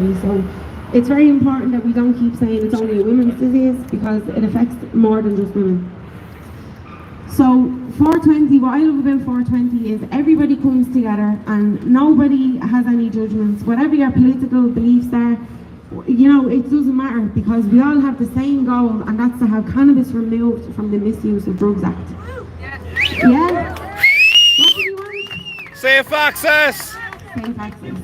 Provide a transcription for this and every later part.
So it's very important that we don't keep saying it's only a women's disease, because it affects more than just women. So 420, what I love about 420 is everybody comes together and nobody has any judgments. Whatever your political beliefs are, you know, it doesn't matter, because we all have the same goal, and that's to have cannabis removed from the Misuse of Drugs Act. Yeah? What do you want? Safe access! Safe access.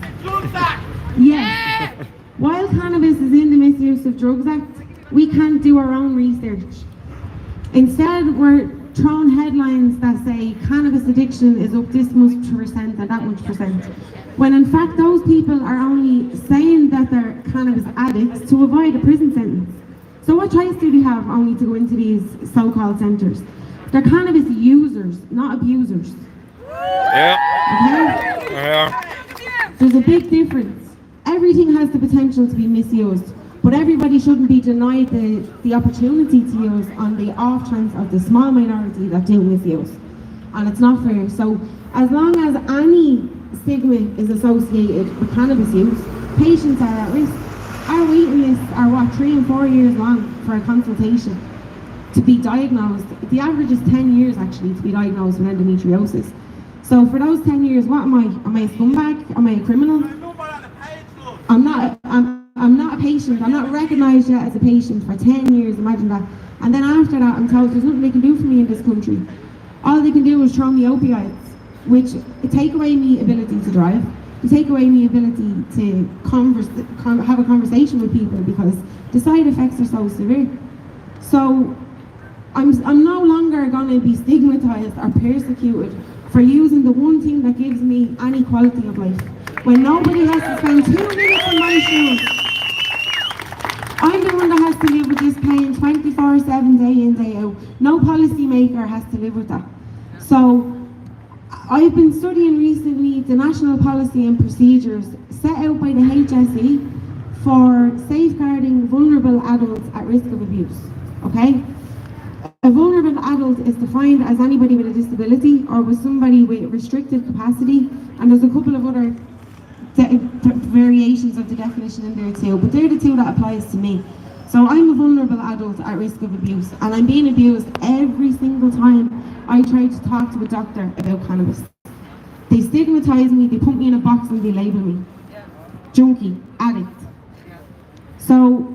Yes. While cannabis is in the Misuse of Drugs Act, we can't do our own research. Instead, we're throwing headlines that say cannabis addiction is up this much percent and that much percent, when in fact those people are only saying that they're cannabis addicts to avoid a prison sentence. So what choice do they have only to go into these so-called centres? They're cannabis users, not abusers. Yeah. Okay? Yeah. There's a big difference. Everything has the potential to be misused, but everybody shouldn't be denied the opportunity to use on the off chance of the small minority that do misuse. And it's not fair. So as long as any stigma is associated with cannabis use, patients are at risk. Our waiting lists are 3 and 4 years long for a consultation to be diagnosed. The average is 10 years actually to be diagnosed with endometriosis. So for those 10 years, what am I? Am I a scumbag? Am I a criminal? I'm not a patient. I'm not recognised yet as a patient for 10 years, imagine that. And then after that, I'm told there's nothing they can do for me in this country. All they can do is throw me opioids, which take away my ability to drive. They take away my ability to have a conversation with people, because the side effects are so severe. So I'm no longer going to be stigmatised or persecuted for using the one thing that gives me any quality of life. When nobody has to spend 2 minutes in my shoes. I'm the one that has to live with this pain 24/7, day in, day out. No policy maker has to live with that. So I've been studying recently the national policy and procedures set out by the HSE for safeguarding vulnerable adults at risk of abuse. Okay? A vulnerable adult is defined as anybody with a disability or with somebody with restricted capacity, and there's a couple of other variations of the definition in there too, but they're the two that applies to me. So I'm a vulnerable adult at risk of abuse, and I'm being abused every single time I try to talk to a doctor about cannabis. They stigmatise me, they put me in a box and they label me junkie, addict. So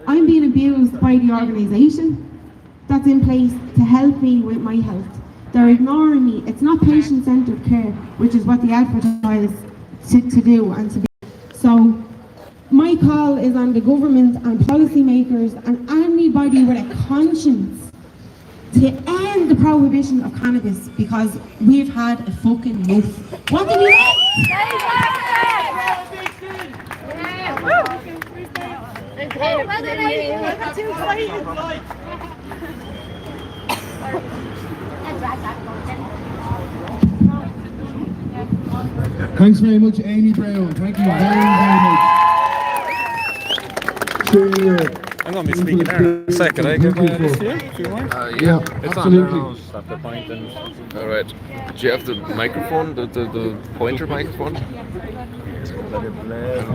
I'm being abused by the organisation that's in place to help me with my health. They're ignoring me. It's not patient-centred care, which is what they advertise to do and to be. So my call is on the government and policymakers and anybody with a conscience to end the prohibition of cannabis, because we've had a fucking enough. What do you want? Thanks very much, Amy Brown. Thank you very, very much. I'm going to be speaking there in a second. I give this to you if you want. Yeah, It's absolutely. on there. All right. Do you have the microphone, the pointer microphone? We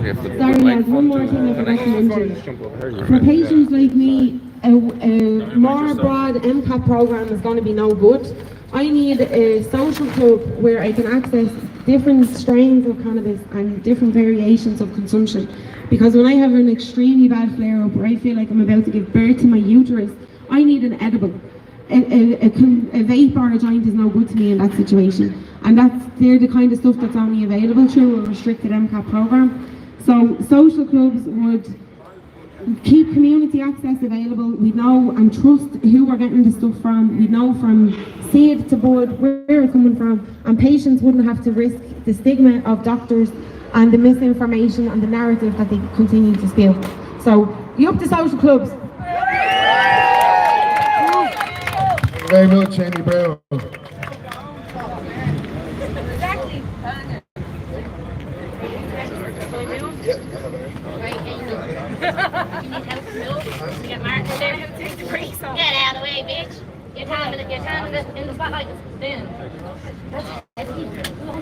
have the Sorry, lads, one more thing I forgot to mention. For patients like me, a more broad MCAP program is going to be no good. I need a social club where I can access different strains of cannabis and different variations of consumption. Because when I have an extremely bad flare-up where I feel like I'm about to give birth to my uterus, I need an edible. A vape or a joint is no good to me in that situation. And they're the kind of stuff that's only available through a restricted MCAP program. So social clubs would keep community access available. We know and trust who we're getting the stuff from. We know from seed to bud where it's coming from, and patients wouldn't have to risk the stigma of doctors and the misinformation and the narrative that they continue to spew. So, you up to social clubs? Thank you very much, Amy Brown. Get out of the way, bitch. Your time in the spotlight is thin. That's heavy.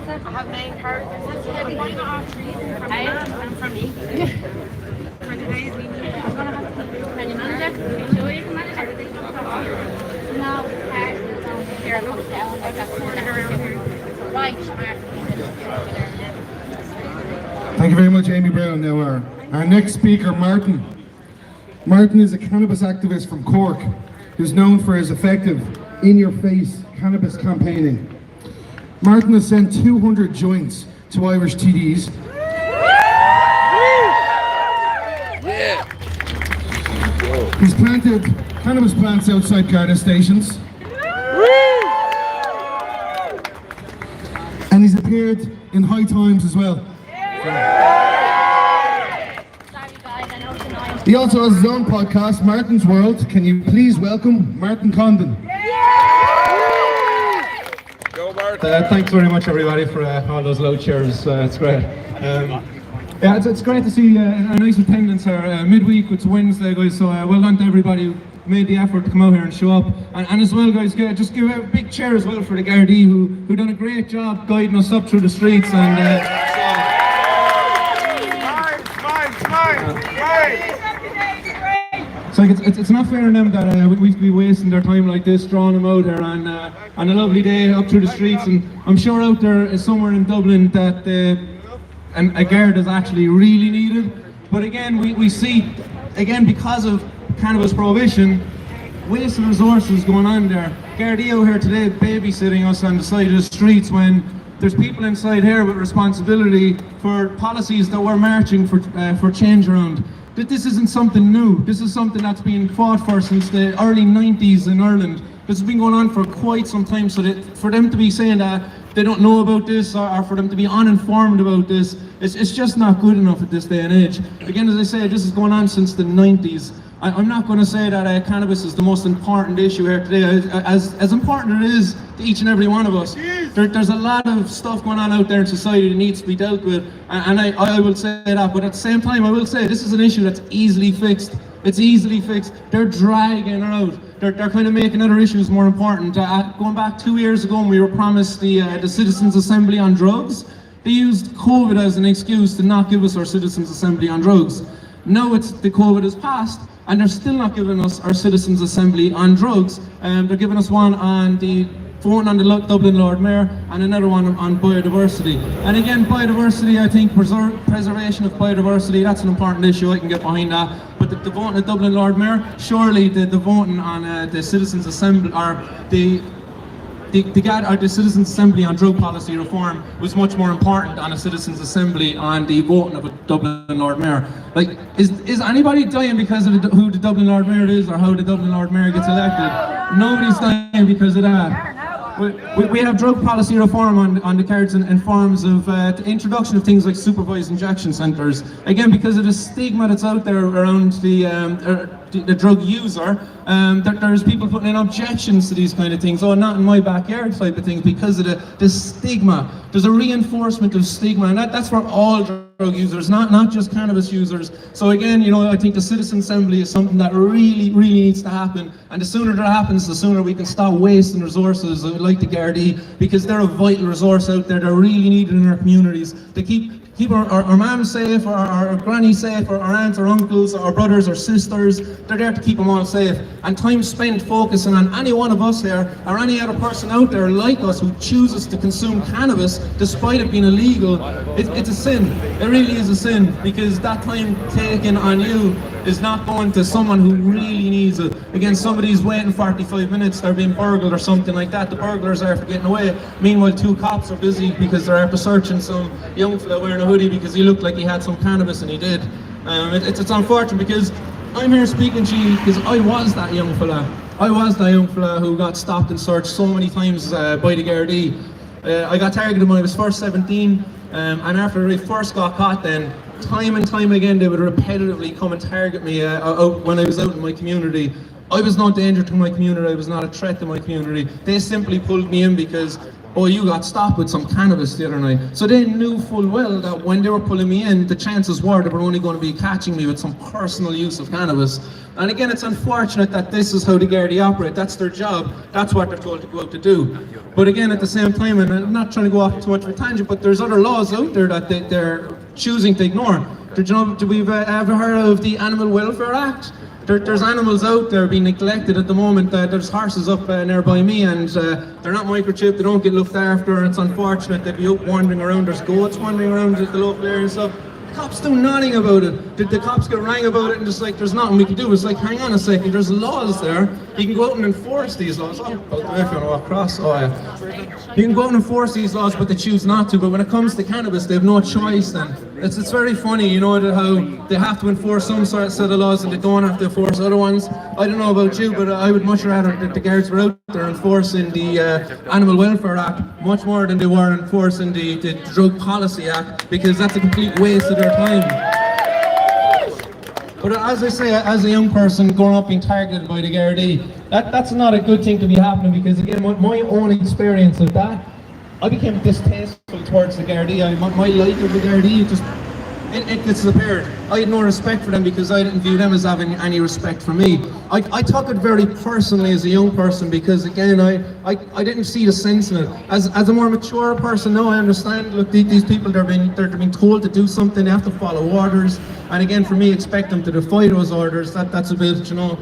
I have main cards. That's heavy. I'm from England. Brown. Now our next speaker, Martin. Martin is a cannabis activist from Cork who's known for his effective, in-your-face cannabis campaigning. Martin has sent 200 joints to Irish TDs. He's planted cannabis plants outside Garda stations. And he's appeared in High Times as well. He also has his own podcast, Martin's World. Can you please welcome Martin Condon? Go, Martin. Thanks very much, everybody, for all those loud cheers. It's great. Yeah, it's great to see a nice attendance here. Midweek, it's Wednesday, guys, so well done to everybody who made the effort to come out here and show up. And as well, guys, just give a big cheer as well for the Gardaí who done a great job guiding us up through the streets. And so it's not fair on them that we be wasting their time like this, drawing them out here on a lovely day up through the streets. And I'm sure out there is somewhere in Dublin that a guard is actually really needed. But again, we see, again, because of cannabis prohibition, waste of resources going on there. Gardaí out here today babysitting us on the side of the streets when there's people inside here with responsibility for policies that we're marching for change around. That this isn't something new. This is something that's been fought for since the early 90s in Ireland. This has been going on for quite some time, so that for them to be saying that they don't know about this, or for them to be uninformed about this, it's just not good enough at this day and age. Again, as I say, this is going on since the 90s. I'm not going to say that cannabis is the most important issue here today, as important it is to each and every one of us. There's a lot of stuff going on out there in society that needs to be dealt with, and I will say that, but at the same time I will say this is an issue that's easily fixed. It's easily fixed. They're dragging her out. They're kind of making other issues more important. Going back 2 years ago when we were promised the Citizens' Assembly on drugs, they used COVID as an excuse to not give us our Citizens' Assembly on drugs. Now the COVID has passed, and they're still not giving us our Citizens' Assembly on drugs. They're giving us one on the voting on the Dublin Lord Mayor, and another one on biodiversity. And again, biodiversity, I think preservation of biodiversity, that's an important issue. I can get behind that. But the voting on the Dublin Lord Mayor, surely the voting on the Citizens' Assembly, or the Citizens' Assembly on drug policy reform was much more important than a Citizens' Assembly on the voting of a Dublin Lord Mayor. Like, is anybody dying because of who the Dublin Lord Mayor is, or how the Dublin Lord Mayor gets elected? Nobody's dying because of that. We have drug policy reform on the cards in forms of the introduction of things like supervised injection centres. Again, because of the stigma that's out there around the drug user, there's people putting in objections to these kind of things. Oh, not in my backyard type of things, because of the stigma. There's a reinforcement of stigma, and that's for all drug users, not just cannabis users. So again, I think the Citizen Assembly is something that really, really needs to happen. And the sooner that happens, the sooner we can stop wasting resources like the Gardaí, because they're a vital resource out there. They're really needed in our communities to keep our mums safe, or our granny safe, or our aunts or uncles, or our brothers or sisters. They're there to keep them all safe. And time spent focusing on any one of us here, or any other person out there like us who chooses to consume cannabis despite it being illegal, it's a sin. It really is a sin, because that time taken on you is not going to someone who really needs it. Again, somebody's waiting 45 minutes, they're being burgled or something like that. The burglars are after getting away. Meanwhile, 2 cops are busy because they're after searching some young fella wearing a hoodie because he looked like he had some cannabis, and he did. It's unfortunate, because I'm here speaking to you because I was that young fella. I was that young fella who got stopped and searched so many times by the Gardaí. I got targeted when I was first 17, and after I first got caught, then time and time again they would repetitively come and target me when I was out in my community. I was no danger to my community. I was not a threat to my community. They simply pulled me in because, oh, you got stopped with some cannabis the other night. So they knew full well that when they were pulling me in, the chances were they were only going to be catching me with some personal use of cannabis. And again, it's unfortunate that this is how the Gardaí operate. That's their job. That's what they're told to go out to do. But again, at the same time, and I'm not trying to go off too much of a tangent, but there's other laws out there that they're choosing to ignore. Do we've ever heard of the Animal Welfare Act? There's animals out there being neglected at the moment. There's horses up nearby me, and they're not microchipped, they don't get looked after, and it's unfortunate they'd be out wandering around. There's goats wandering around the local area and stuff. cops do nothing about it. The cops get rang about it and just like, there's nothing we can do. It's like, hang on a second, there's laws there. You can go out and enforce these laws. Oh, if you want to walk across, oh yeah. You can go out and enforce these laws, but they choose not to. But when it comes to cannabis, they have no choice then. It's very funny, you know, how they have to enforce some sort of set of laws and they don't have to enforce other ones. I don't know about you, but I would much rather that the guards were out there enforcing the Animal Welfare Act much more than they were enforcing the Drug Policy Act, because that's a complete waste of their time. But as I say, as a young person growing up being targeted by the Gardaí, that's not a good thing to be happening, because again, my own experience of that, I became distasteful towards the Gardaí. My like of the Gardaí just, it disappeared. I had no respect for them because I didn't view them as having any respect for me. I took it very personally as a young person, because again, I didn't see the sense in it. As a more mature person now, I understand, look, these people, they're being told to do something, they have to follow orders. And again, for me, expect them to defy those orders, that's a bit, you know,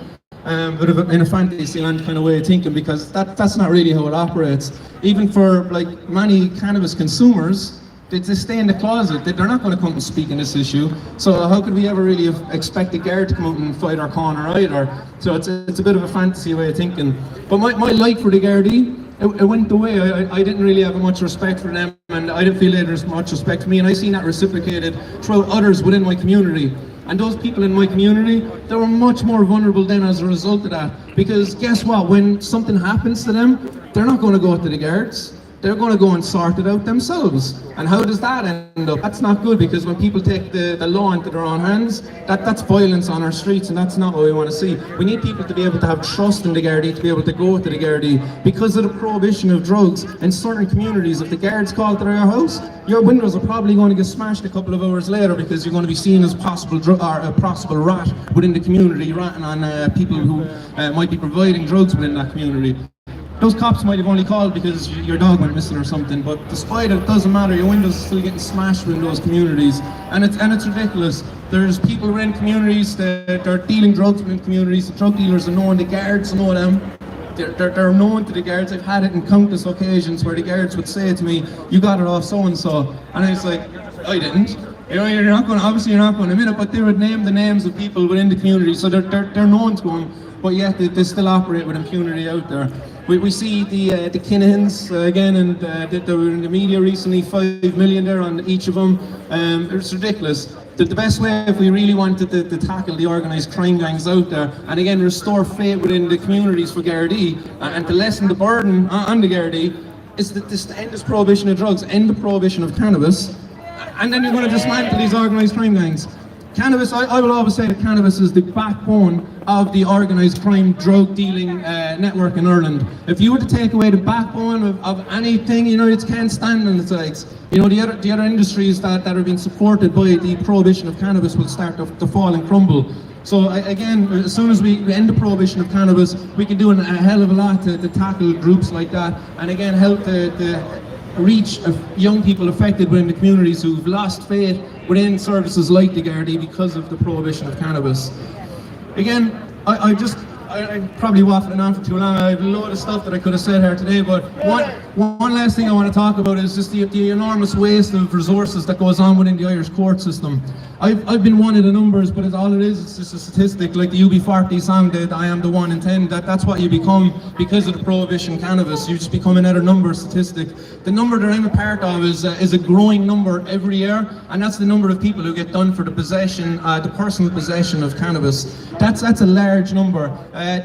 bit of in a fantasy land kind of way of thinking, because that's not really how it operates. Even for like many cannabis consumers, they stay in the closet. They're not going to come and speak on this issue. So how could we ever really expect a guard to come out and fight our corner either? So it's a bit of a fantasy way of thinking. But my like for the Gardaí, it went away. I didn't really have much respect for them, and I didn't feel there was much respect for me, and I seen that reciprocated throughout others within my community. And those people in my community, they were much more vulnerable then as a result of that. Because guess what, when something happens to them, they're not going to go to the guards. They're going to go and sort it out themselves. And how does that end up? That's not good, because when people take the law into their own hands, that's violence on our streets, and that's not what we want to see. We need people to be able to have trust in the Gardaí, to be able to go to the Gardaí. Because of the prohibition of drugs in certain communities, if the guards call to your house, your windows are probably going to get smashed a couple of hours later, because you're going to be seen as a possible rat within the community, ratting on people who might be providing drugs within that community. Those cops might have only called because your dog went missing or something, but despite it, doesn't matter. Your windows are still getting smashed within those communities, and it's ridiculous. There's people within communities that are dealing drugs within communities. The drug dealers are known, the guards know them. They're known to the guards. I've had it in countless occasions where the guards would say to me, "You got it off so and so," and I was like, "I didn't." You know, you're not going to admit it, but they would name the names of people within the community, so they're known to them, but yet they still operate with impunity out there. We see the Kinahans again, and they were in the media recently, 5 million there on each of them. It's ridiculous. The best way, if we really wanted to tackle the organised crime gangs out there, and again restore faith within the communities for Gardaí, and to lessen the burden on the Gardaí, is to end this prohibition of drugs, end the prohibition of cannabis, and then you're going to dismantle these organised crime gangs. Cannabis, I will always say that cannabis is the backbone of the organised crime drug dealing network in Ireland. If you were to take away the backbone of anything, you know, it can't stand on its legs. You know, the other industries that are being supported by the prohibition of cannabis will start to fall and crumble. So again, as soon as we end the prohibition of cannabis, we can do a hell of a lot to tackle groups like that, and again help the reach of young people affected within the communities who've lost faith within services like the Gardaí because of the prohibition of cannabis. Again, I'm probably waffling on for too long. I have a load of stuff that I could have said here today, but one last thing I want to talk about is just the enormous waste of resources that goes on within the Irish court system. I've been one of the numbers, but all it is, it's just a statistic, like the UB40 song that I am the 1 in 10, that's what you become because of the prohibition cannabis. You just become another number statistic. The number that I'm a part of is a growing number every year, and that's the number of people who get done for the possession, the personal possession of cannabis. That's a large number.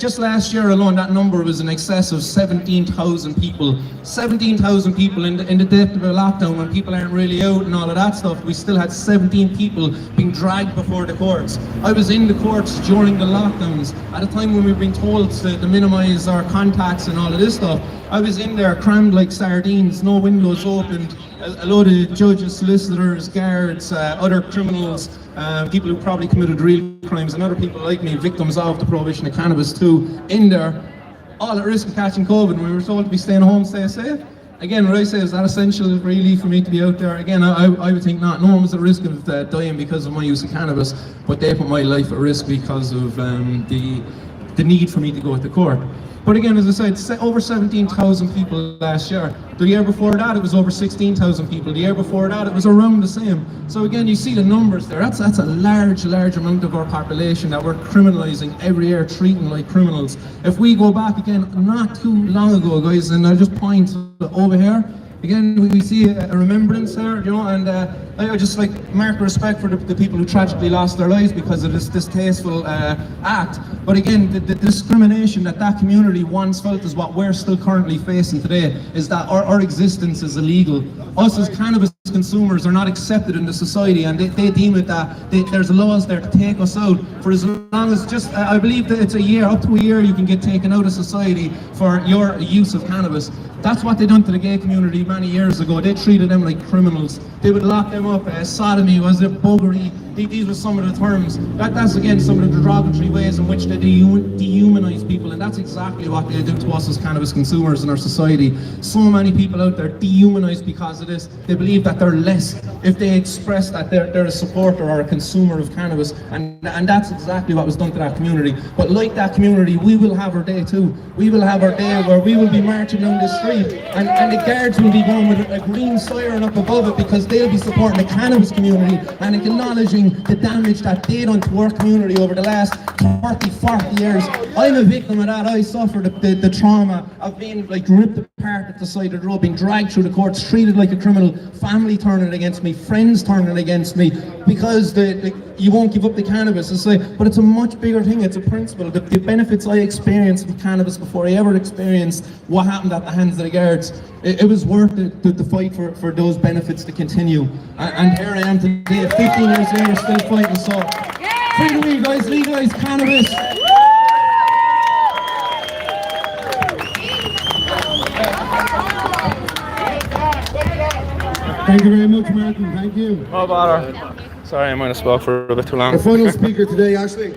Just last year alone, that number was in excess of 17,000 people. 17,000 people in the depth of a lockdown, when people aren't really out and all of that stuff. We still had 17 people being dragged before the courts. I was in the courts during the lockdowns at a time when we were being told to minimise our contacts and all of this stuff. I was in there crammed like sardines, no windows opened, a load of judges, solicitors, guards, other criminals, people who probably committed real crimes, and other people like me, victims of the prohibition of cannabis too, in there, all at risk of catching COVID. And we were told to be staying home, stay safe. Again, what I say, is that essential really for me to be out there? Again, I would think not. No one was at risk of dying because of my use of cannabis, but they put my life at risk because of the need for me to go to court. But again, as I said, over 17,000 people last year. The year before that, it was over 16,000 people. The year before that, it was around the same. So again, you see the numbers there. That's a large amount of our population that we're criminalising every year, treating like criminals. If we go back again, not too long ago, guys, and I'll just point over here. Again, we see a remembrance there, you know, and I just like mark respect for the people who tragically lost their lives because of this distasteful act. But again, the discrimination that community once felt is what we're still currently facing today, is that our existence is illegal. Us as cannabis consumers are not accepted in the society, and they deem it that there's laws there to take us out for as long as just, I believe that it's a year, up to a year you can get taken out of society for your use of cannabis. That's what they done to the gay community many years ago. They treated them like criminals. They would lock them up. Sodomy was it, buggery. These were some of the terms. That's again some of the derogatory ways in which they dehumanize people, and that's exactly what they do to us as cannabis consumers in our society. So many people out there dehumanized because of this. They believe that they're less if they express that they're a supporter or a consumer of cannabis, and that's exactly what was done to that community. But like that community, we will have our day too. We will have our day where we will be marching down the street, and the guards will be going with a green siren up above it because they'll be supporting the cannabis community and acknowledging the damage that they done to our community over the last 30, 40 years. I'm a victim of that. I suffered the trauma of being like ripped apart at the side of the road, being dragged through the courts, treated like a criminal, family turning against me, friends turning against me because you won't give up the cannabis. It's like, but it's a much bigger thing. It's a principle. The benefits I experienced with cannabis before I ever experienced what happened at the hands of the guards, it was worth it, the fight for those benefits to continue. And here I am today, 15 years later, still fighting. So, free to weed, guys, legalize cannabis. Thank you very much, Martin. Thank you. No bother. Sorry, I might have spoke for a bit too long. Our final speaker today, Ashley.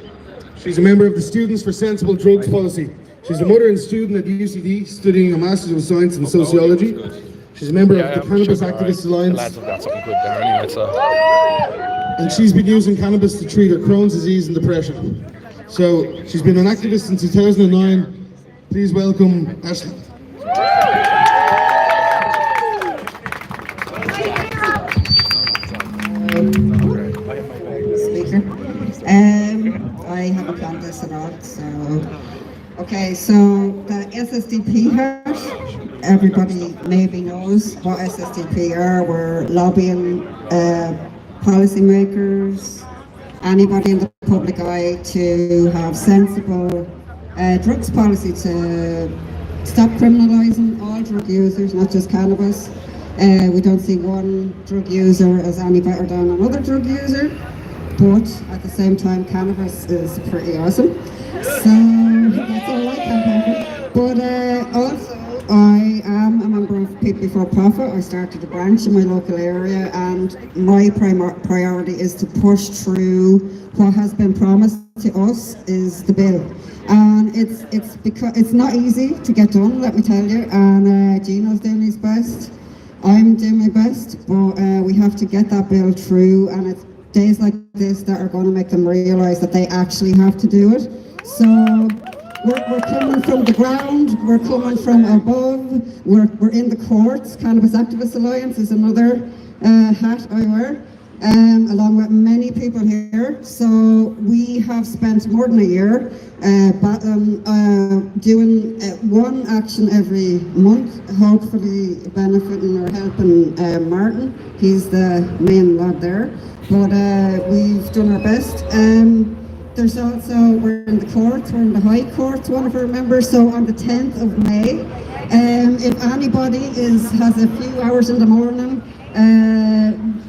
She's a member of the Students for Sensible Drugs Policy. She's a mother and student at UCD, studying a Master's of Science in Sociology. She's a member of the Cannabis Activists Alliance. The lads have got something good there anyway, so. And she's been using cannabis to treat her Crohn's disease and depression. So she's been an activist since 2009. Please welcome Ashley. Speaker. I haven't planned this at all, so okay, so the SSDP hash, everybody maybe knows what SSDP are. We're lobbying policymakers, anybody in the public eye to have sensible drugs policy to stop criminalising all drug users, not just cannabis. We don't see one drug user as any better than another drug user, but at the same time, cannabis is pretty awesome. So that's all I can cover. But also, I am a member of People Before Profit. I started a branch in my local area, and my priority is to push through what has been promised to us is the bill. And it's because it's not easy to get done, let me tell you. And Gino's doing his best. I'm doing my best, but we have to get that bill through, and it's days like this that are going to make them realise that they actually have to do it. So we're coming from the ground, we're coming from above, we're in the courts. Cannabis Activists Alliance is another hat I wear, along with many people here. So we have spent more than a year doing one action every month, hopefully benefiting or helping Martin. He's the main lad there. But we've done our best. There's also, we're in the courts, we're in the High Court, one of our members. So on the 10th of May, if anybody has a few hours in the morning,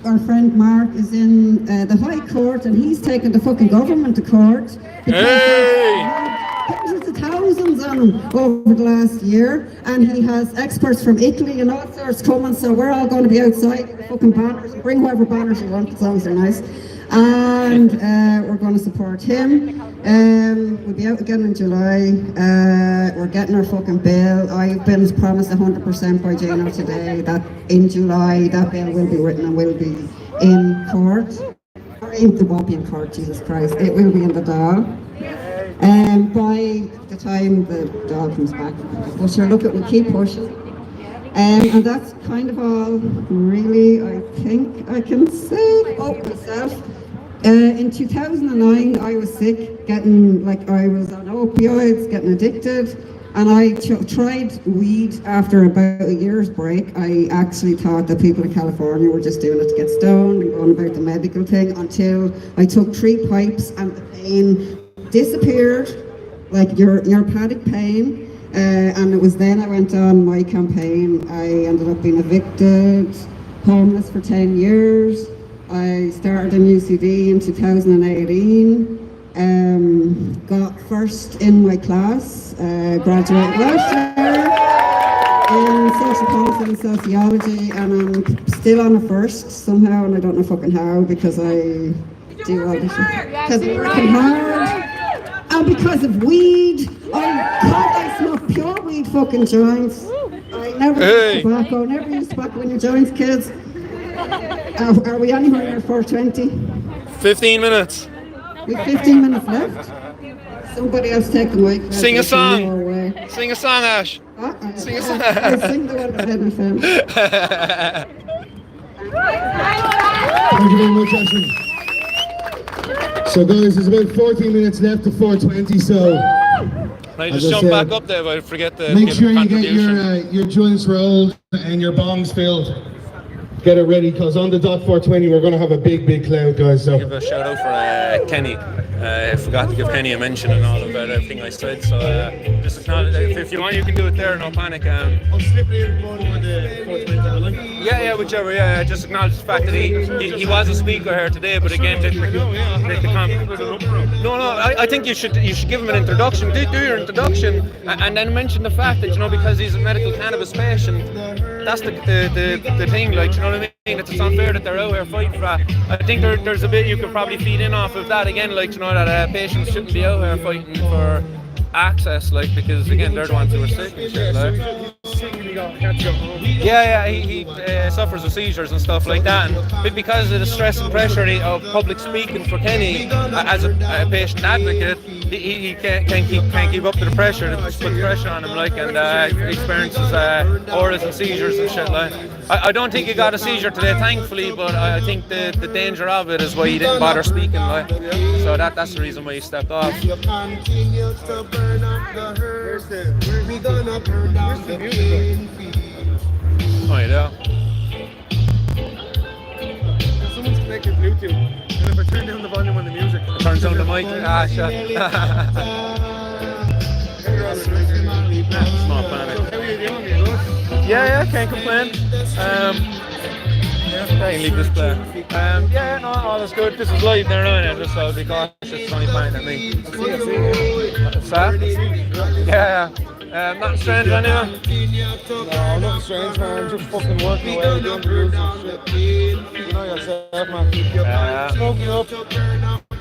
our friend Mark is in the High Court, and he's taken the fucking government to court because hundreds of thousands on him over the last year, and he has experts from Italy and all sorts coming. So we're all going to be outside with the fucking banners. Bring whoever banners you want, as long as they're nice. And we're going to support him. We'll be out again in July. We're getting our fucking bill. I've been promised 100% by Gino today that in July that bill will be written and will be in court. It won't be in court, Jesus Christ. It will be in the Dáil. By the time the dog comes back, but sure, look, we'll keep pushing. And that's kind of all really I think I can say about myself. In 2009, I was sick, I was on opioids, getting addicted, and I tried weed after about a year's break. I actually thought that people in California were just doing it to get stoned and going about the medical thing, until I took 3 pipes and the pain disappeared, like neuropathic pain. And it was then I went on my campaign. I ended up being evicted, homeless for 10 years. I started in UCD in 2018, got first in my class, graduated last year in social policy and sociology, and I'm still on a first somehow, and I don't know fucking how, because I do all this shit. Because I'm working hard, and because of weed. I smoke pure weed fucking joints. I never use tobacco, never use tobacco in your joints, kids. Are we anywhere near 4:20? 15 minutes. We've 15 minutes left. Somebody else take the mic. Sing a song. Sing a song, Ash. Sing a song. I'll sing the one that had my phone. Thank you very much, Ashley. So guys, there's about 14 minutes left to 4:20, so I just jump back up there, but I forget to make give sure a you get contribution. your joints rolled and your bongs filled. Get it ready, because on the dot 4:20 we're going to have a big cloud, guys. So Give a shout out for Kenny. I forgot to give Kenny a mention and all about everything I said. So just acknowledge, if you want, you can do it there. No panic. I'll slip it in the 4:20. Yeah, whichever. Yeah, just acknowledge the fact that he was a speaker here today, but again, I think you should give him an introduction. Do your introduction, and then mention the fact that, you know, because he's a medical cannabis patient, that's the thing. Like, you know what I mean? It's unfair that they're out here fighting for that. I think there's a bit you could probably feed in off of that again. Like, you know, that patients shouldn't be out here fighting for access, like, because again, they're the ones who are sick and shit, like. Yeah, he suffers with seizures and stuff like that, and because of the stress and pressure of public speaking for Kenny as a patient advocate, he can't keep up to the pressure. It puts pressure on him, like, and experiences auras and seizures and shit, like. I don't think he got a seizure today, thankfully, but I think the danger of it is why he didn't bother speaking, like. So that's the reason why he stepped off. Oh, yeah. someone's connected Bluetooth, and if I turn down the volume on the music, it turns down the mic. Ah, shit. Small panic. Yeah, can't complain. I can leave this play. Yeah, no, all is good. This is live there now, just so I'll be cautious. It's only fine at me. What's that? Yeah. Nothing strange anyway? no, nothing strange, man. Just fucking working away, doing the music and shit. You know yourself, man. Smoking up,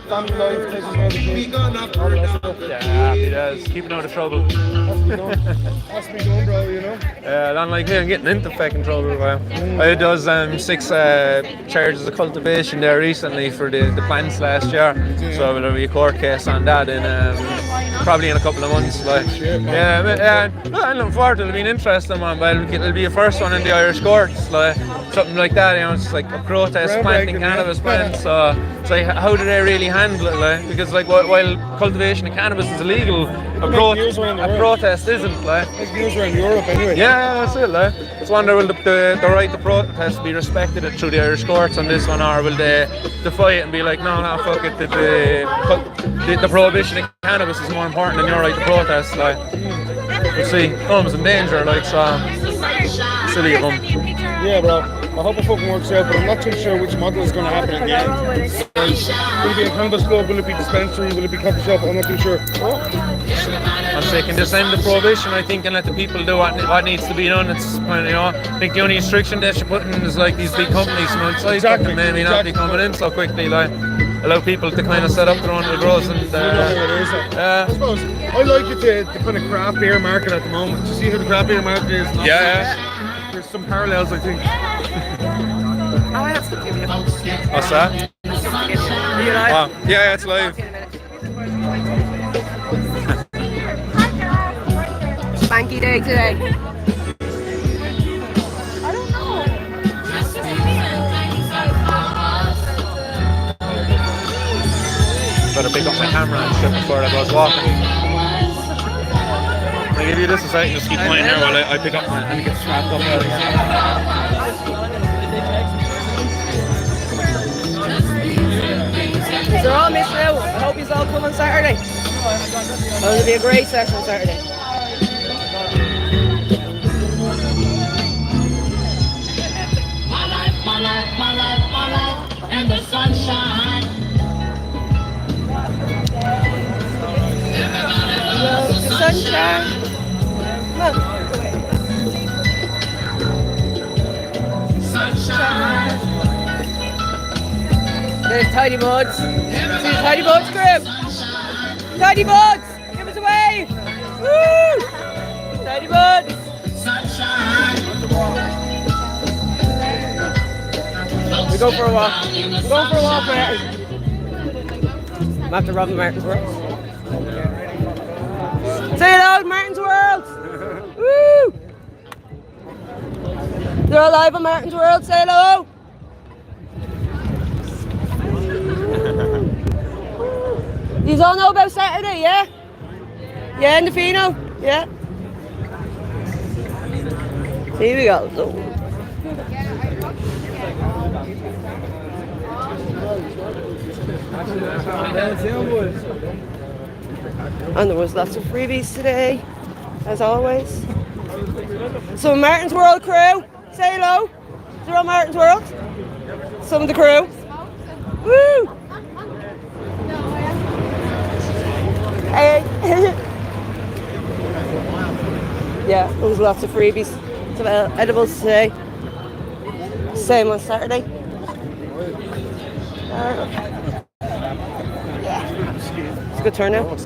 family life, taking care of the kids, all the rest of it. Yeah, he does. Keeping out of trouble. Has to be done, bro, you know? Unlike me, I'm getting into fucking trouble. I does 6 charges of cultivation there recently for the plants last year. So there'll be a court case on that in probably in a couple of months. Like, I'm looking forward to it. It'll be an interesting one, but it'll be the first one in the Irish courts, like something like that. You know, it's like a protest planting cannabis plants. So it's like, how do they really handle it? Like, because like while cultivation of cannabis is illegal, a protest isn't. Like, It's news around Europe anyway. yeah, that's it. Like, I just wonder, will the right to protest be respected through the Irish courts on this one, or will they defy it and be like, no, fuck it, the prohibition of cannabis is more important than your right to protest? Like, we'll see. Home's in danger, like, so silly of them. Yeah, bro. I hope it fucking works out, but I'm not too sure which model is going to happen in the end. Will it be a cannabis club? Will it be dispensary? Will it be coffee shop? I'm not too sure. I'm saying just end the prohibition, I think, and let the people do what needs to be done. It's, you know, I think the only restriction they should put in is like these big companies from outside that maybe not be coming in so quickly. Like, allow people to kind of set up their own little grows and. I suppose I like it the kind of craft beer market at the moment. You see how the craft beer market is? Yeah. There's some parallels, I think. What's that? Yeah, it's live. lucky day today. Better pick up my camera and shit before I goes walking. I'll give you this a second, just keep pointing here while I pick up my and get strapped up there. They're all missing out. I hope you all come on Saturday. It's going to be a great session on Saturday. My life, and the sunshine. Love the sunshine. Look. Sunshine. There's Tidy Buds. See the Tidy Buds crew. Tidy Buds, give us a wave. Woo! Tidy Buds. Sunshine. We go for a walk. We're going for a walk, Martin. I'm after Robin Martin's World. Say it out, Martin's World. Woo! They're alive on Martin's World. Say hello. You all know about Saturday, yeah? Yeah, in the Fino? Yeah. Here we go. And there was lots of freebies today, as always. So Martin's World crew, say hello. They're on Martin's World. Some of the crew. Woo! Hey. Yeah, there was lots of freebies. Some edibles today. Same on Saturday. Yeah, it's a good turnout. What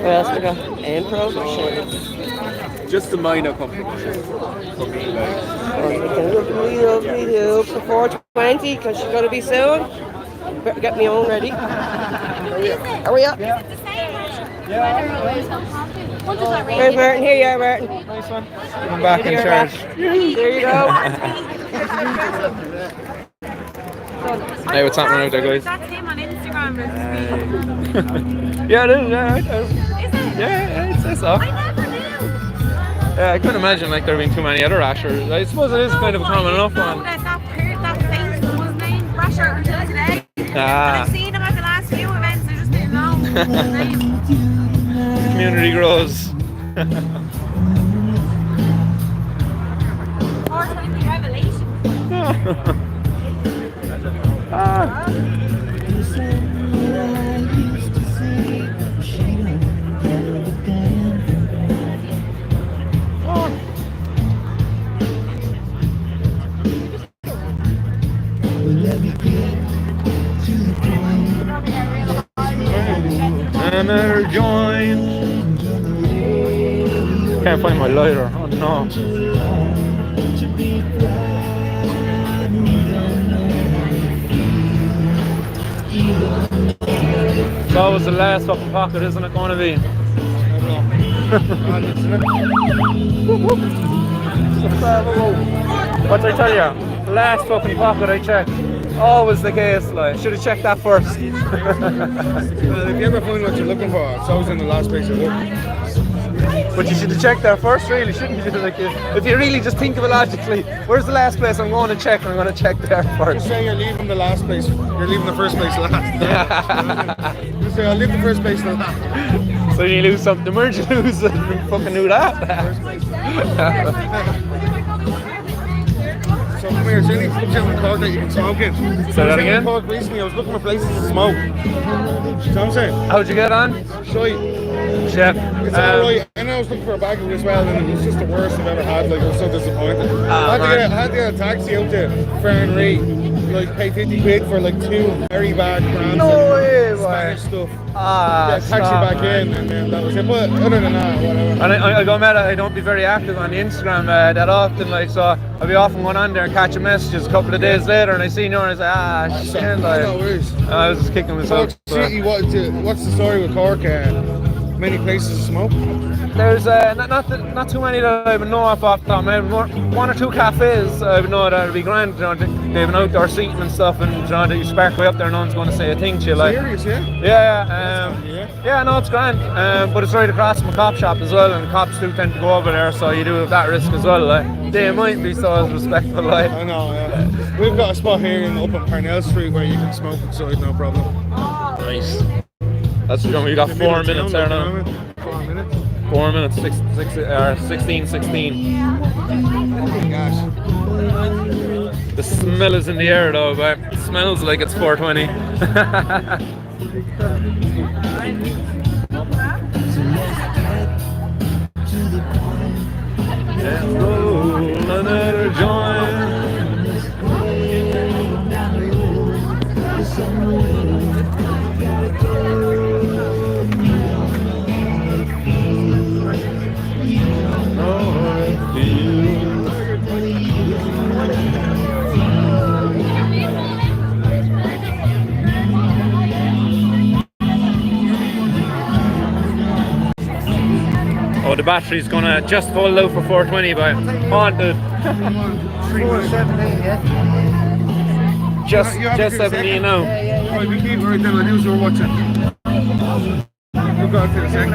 else we got? Improv or shorts? Just a minor company. Lovely for 4:20 because she's going to be soon. Better get me own ready. Are we up? Yeah. There's Martin. Here you are, Martin. Nice one. I'm back in charge. There you go. Hey, what's happening out there, guys? That's him on Instagram. Yeah, it is. Yeah, it is. Is it? Yeah, it says so. I never knew. Yeah, I couldn't imagine like there being too many other rashers. I suppose it is kind of a common enough one. That face was named Rasher until today. And I've seen him at the last few events. I just didn't know his name. The community grows. 420 revelation. Hammer joint. Can't find my lighter. Oh no. That was the last fucking pocket, isn't it going to be? What did I tell you? Last fucking pocket I checked. Always the case, like. Should have checked that first. Well, if you ever find what you're looking for, it's always in the last place you look. But you should have checked there first, really, shouldn't you? Like, if you really just think of it logically, where's the last place I'm going to check? I'm going to check there first. Just say you're leaving the last place, you're leaving the first place last. Just say I'll leave the first place last. So you lose something, where'd you lose it? Fucking knew that. So come here, is there any pubs out in Cork that you can smoke in? Say that again? In Cork recently, I was looking for places to smoke. You know what I'm saying? How'd you get on? Shite. Chef. It's alright. And I was looking for a bag of it as well, and it was just the worst I've ever had. Like, I was so disappointed. I had to get a taxi out to Farnray, like pay 50 quid for like 2 very bad brands. No way, Spanish stuff. Ah, Taxi back in, and then that was it. But other than that, whatever. And I go mad, I don't be very active on the Instagram that often, like, so I'll be often going on there and catching messages a couple of days later, and I see you and I say, shit, like, no worries. I was just kicking myself. Cork City, what's the story with Cork? many places to smoke? There's not too many that I would know off the top of my head. One or two cafes I would know that would be grand. You know, they have an outdoor seating and stuff, and you know, that you spark way up there, no one's going to say a thing to you. Like, Serious, yeah? Yeah, no, it's grand. But it's right across from a cop shop as well, and cops do tend to go over there, so you do have that risk as well. Like, they might be so as respectful. Like, I know, yeah. We've got a spot here up on Parnell Street where you can smoke inside, no problem. Nice. That's you know, we got 4 minutes there now. 4 minutes. 4 minutes, 16. Gosh. The smell is in the air though, but it smells like it's 420. Let's roll another joint. Oh, the battery's gonna just hold out for 420, but haunted. 417, yeah. Just 17 now. Right, we keep right then. I knew you were watching. We'll go out to the second.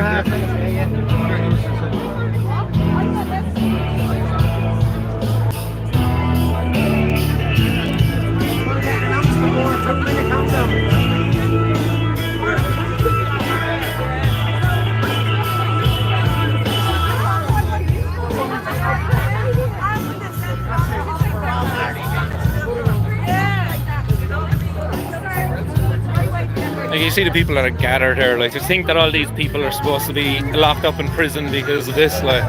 Like, you see the people that are gathered here, like, to think that all these people are supposed to be locked up in prison because of this, like,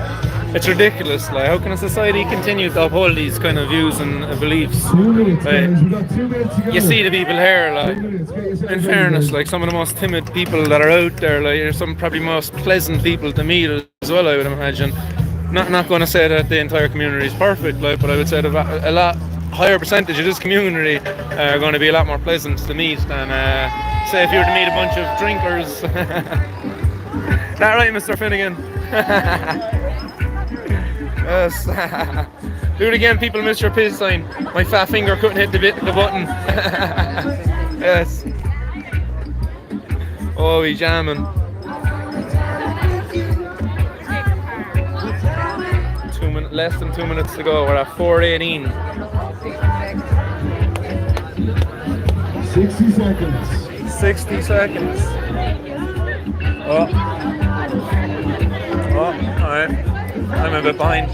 it's ridiculous. Like, how can a society continue to uphold these kind of views and beliefs? 2 minutes, Like, guys. We've got 2 minutes to go. you see the people here, like, 2 minutes. Get yourself in ready, fairness, guys. like, some of the most timid people that are out there, like, are some probably most pleasant people to meet as well, I would imagine. Not going to say that the entire community is perfect, like, but I would say that a lot higher percentage of this community are going to be a lot more pleasant to meet than, say, if you were to meet a bunch of drinkers. That right, Mr. Finnegan? Yes. Do it again, people miss your piss sign. My fat finger couldn't hit the button. Yes. Oh, we jamming. Less than 2 minutes to go. We're at 4:18. 60 seconds. 60 seconds. Oh, alright. I'm a bit behind.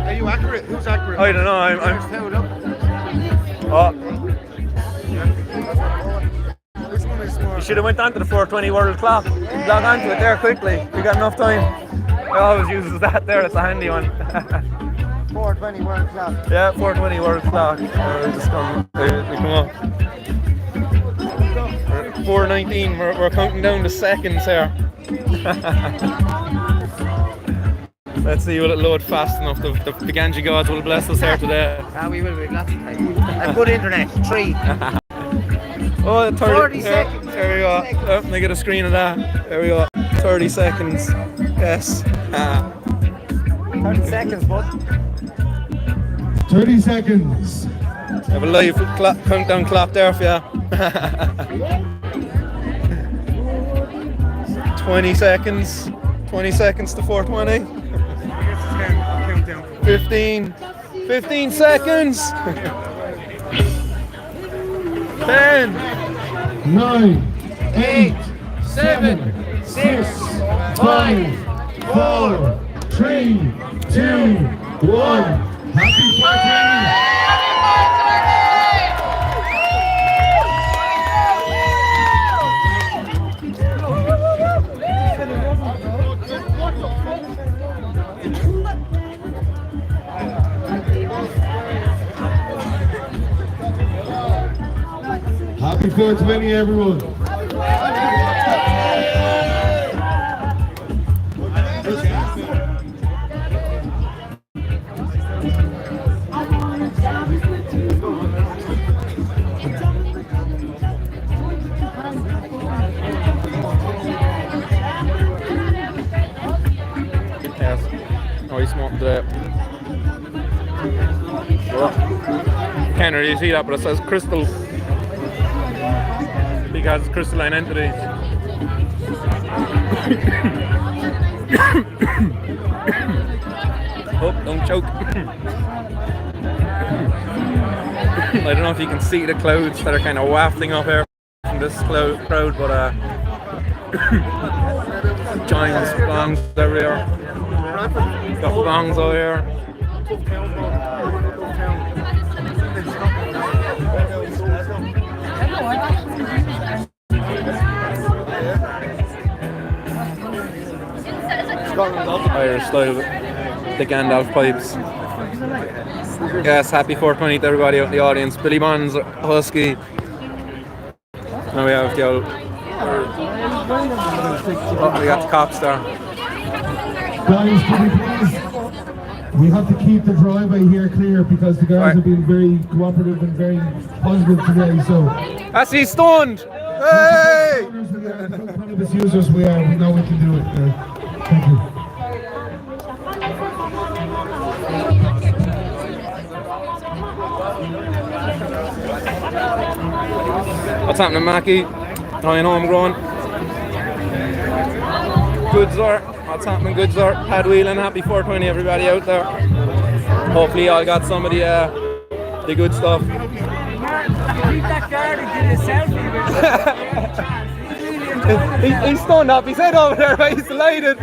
Are you accurate? Who's accurate? I don't know. Oh. Which one is more? You should have went on to the 420 world clock. Log onto it there quickly. You got enough time. I always use that there. It's a handy one. 420 world clock. Yeah, 420 world clock. Just come up. 4:19. We're counting down the seconds here. Let's see, will it load fast enough? The Ganji gods will bless us here today. We will be lots of time. A good internet. 3. Oh, 30 seconds. There we go. Oh, let me get a screen of that. There we go. 30 seconds. Yes. 30 seconds, bud. 30 seconds. I have a live countdown clock there for you. 20 seconds. 20 seconds to 420. 15. 15 seconds. 10. 9, 8, 7, 6, 5, 4, 3, 2, 1. Happy 420! Happy 420, everyone. smoking today. Well, can't really see that, but it says crystal because it's crystalline entities. Oh, don't choke. I don't know if you can see the clouds that are kind of wafting up here from this crowd, but giants, bongs everywhere. Got bongs over here. Irish style, the Gandalf pipes. Yes, happy 420 to everybody out in the audience. Billy Bonds, Husky. Now we have the old. Oh, we got the cops there. Guys, can we have to keep the driveway here clear because the guys have been very cooperative and very positive today. So, as he's stoned. Hey! Cannabis users, we know we can do it. Thank you. What's happening, Mackie? How you know I'm growing? Good sir. What's happening, good sir? Pad wheeling, happy 420 everybody out there. Hopefully I got some of the good stuff. Keep that guard and get a selfie. He's stoned up, he's head over there, right? He's delighted.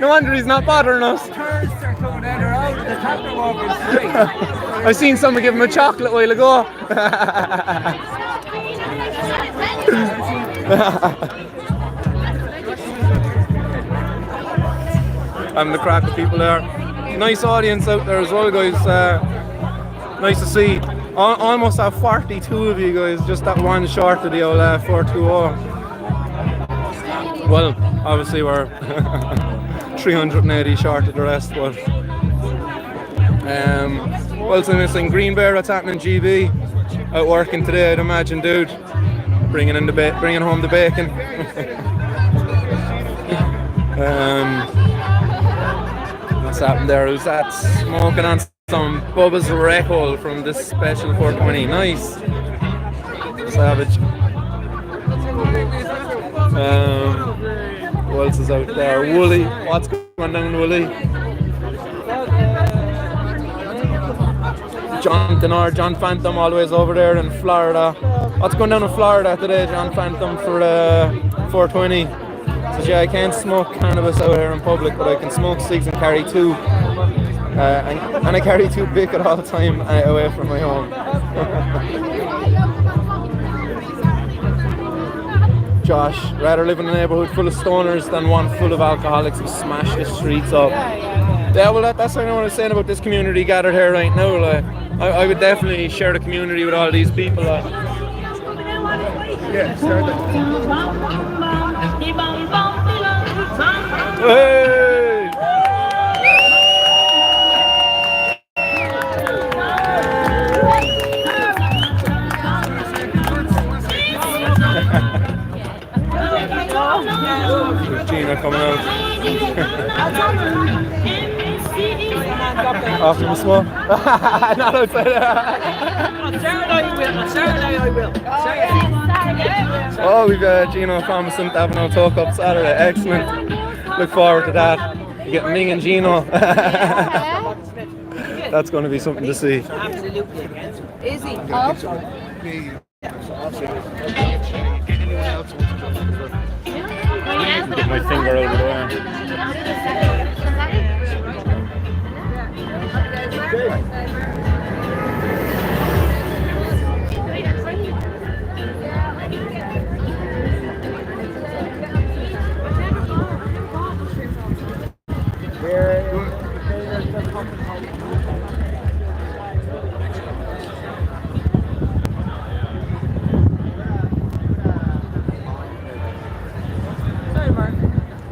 No wonder he's not bothering us. Tourists are coming out, they're out of the top of walking straight. I seen someone give him a chocolate a while ago. Having the crack with people there. Nice audience out there as well, guys. Nice to see. Almost have 42 of you guys, just that one short of the old 420. Well, obviously we're 380 short of the rest, but well, so missing Green Bear. What's happening, GB? Out working today, I'd imagine, dude. Bringing home the bacon. What's happened there? Who's that? Smoking on some Bubba's Reckle from this special 420. Nice. Savage. Who else is out there? Wooly. What's going down, Wooly? John Phantom, always over there in Florida. What's going down in Florida today, John Phantom, for 420? Says, yeah, I can't smoke cannabis out here in public, but I can smoke cigs and carry two. And I carry two big at all the time away from my home. Josh, rather live in a neighbourhood full of stoners than one full of alcoholics who smash the streets up. Yeah, well, that's what I was saying about this community gathered here right now. Like, I would definitely share the community with all these people. Yeah, start it. Hey! There's Gina coming out. After the smoke? Not outside. On Saturday I will. Oh, we've Gino promising to have no talk up Saturday. Excellent. Look forward to that. You get Ming and Gino. That's going to be something to see. Absolutely. Is he? Get my finger over there.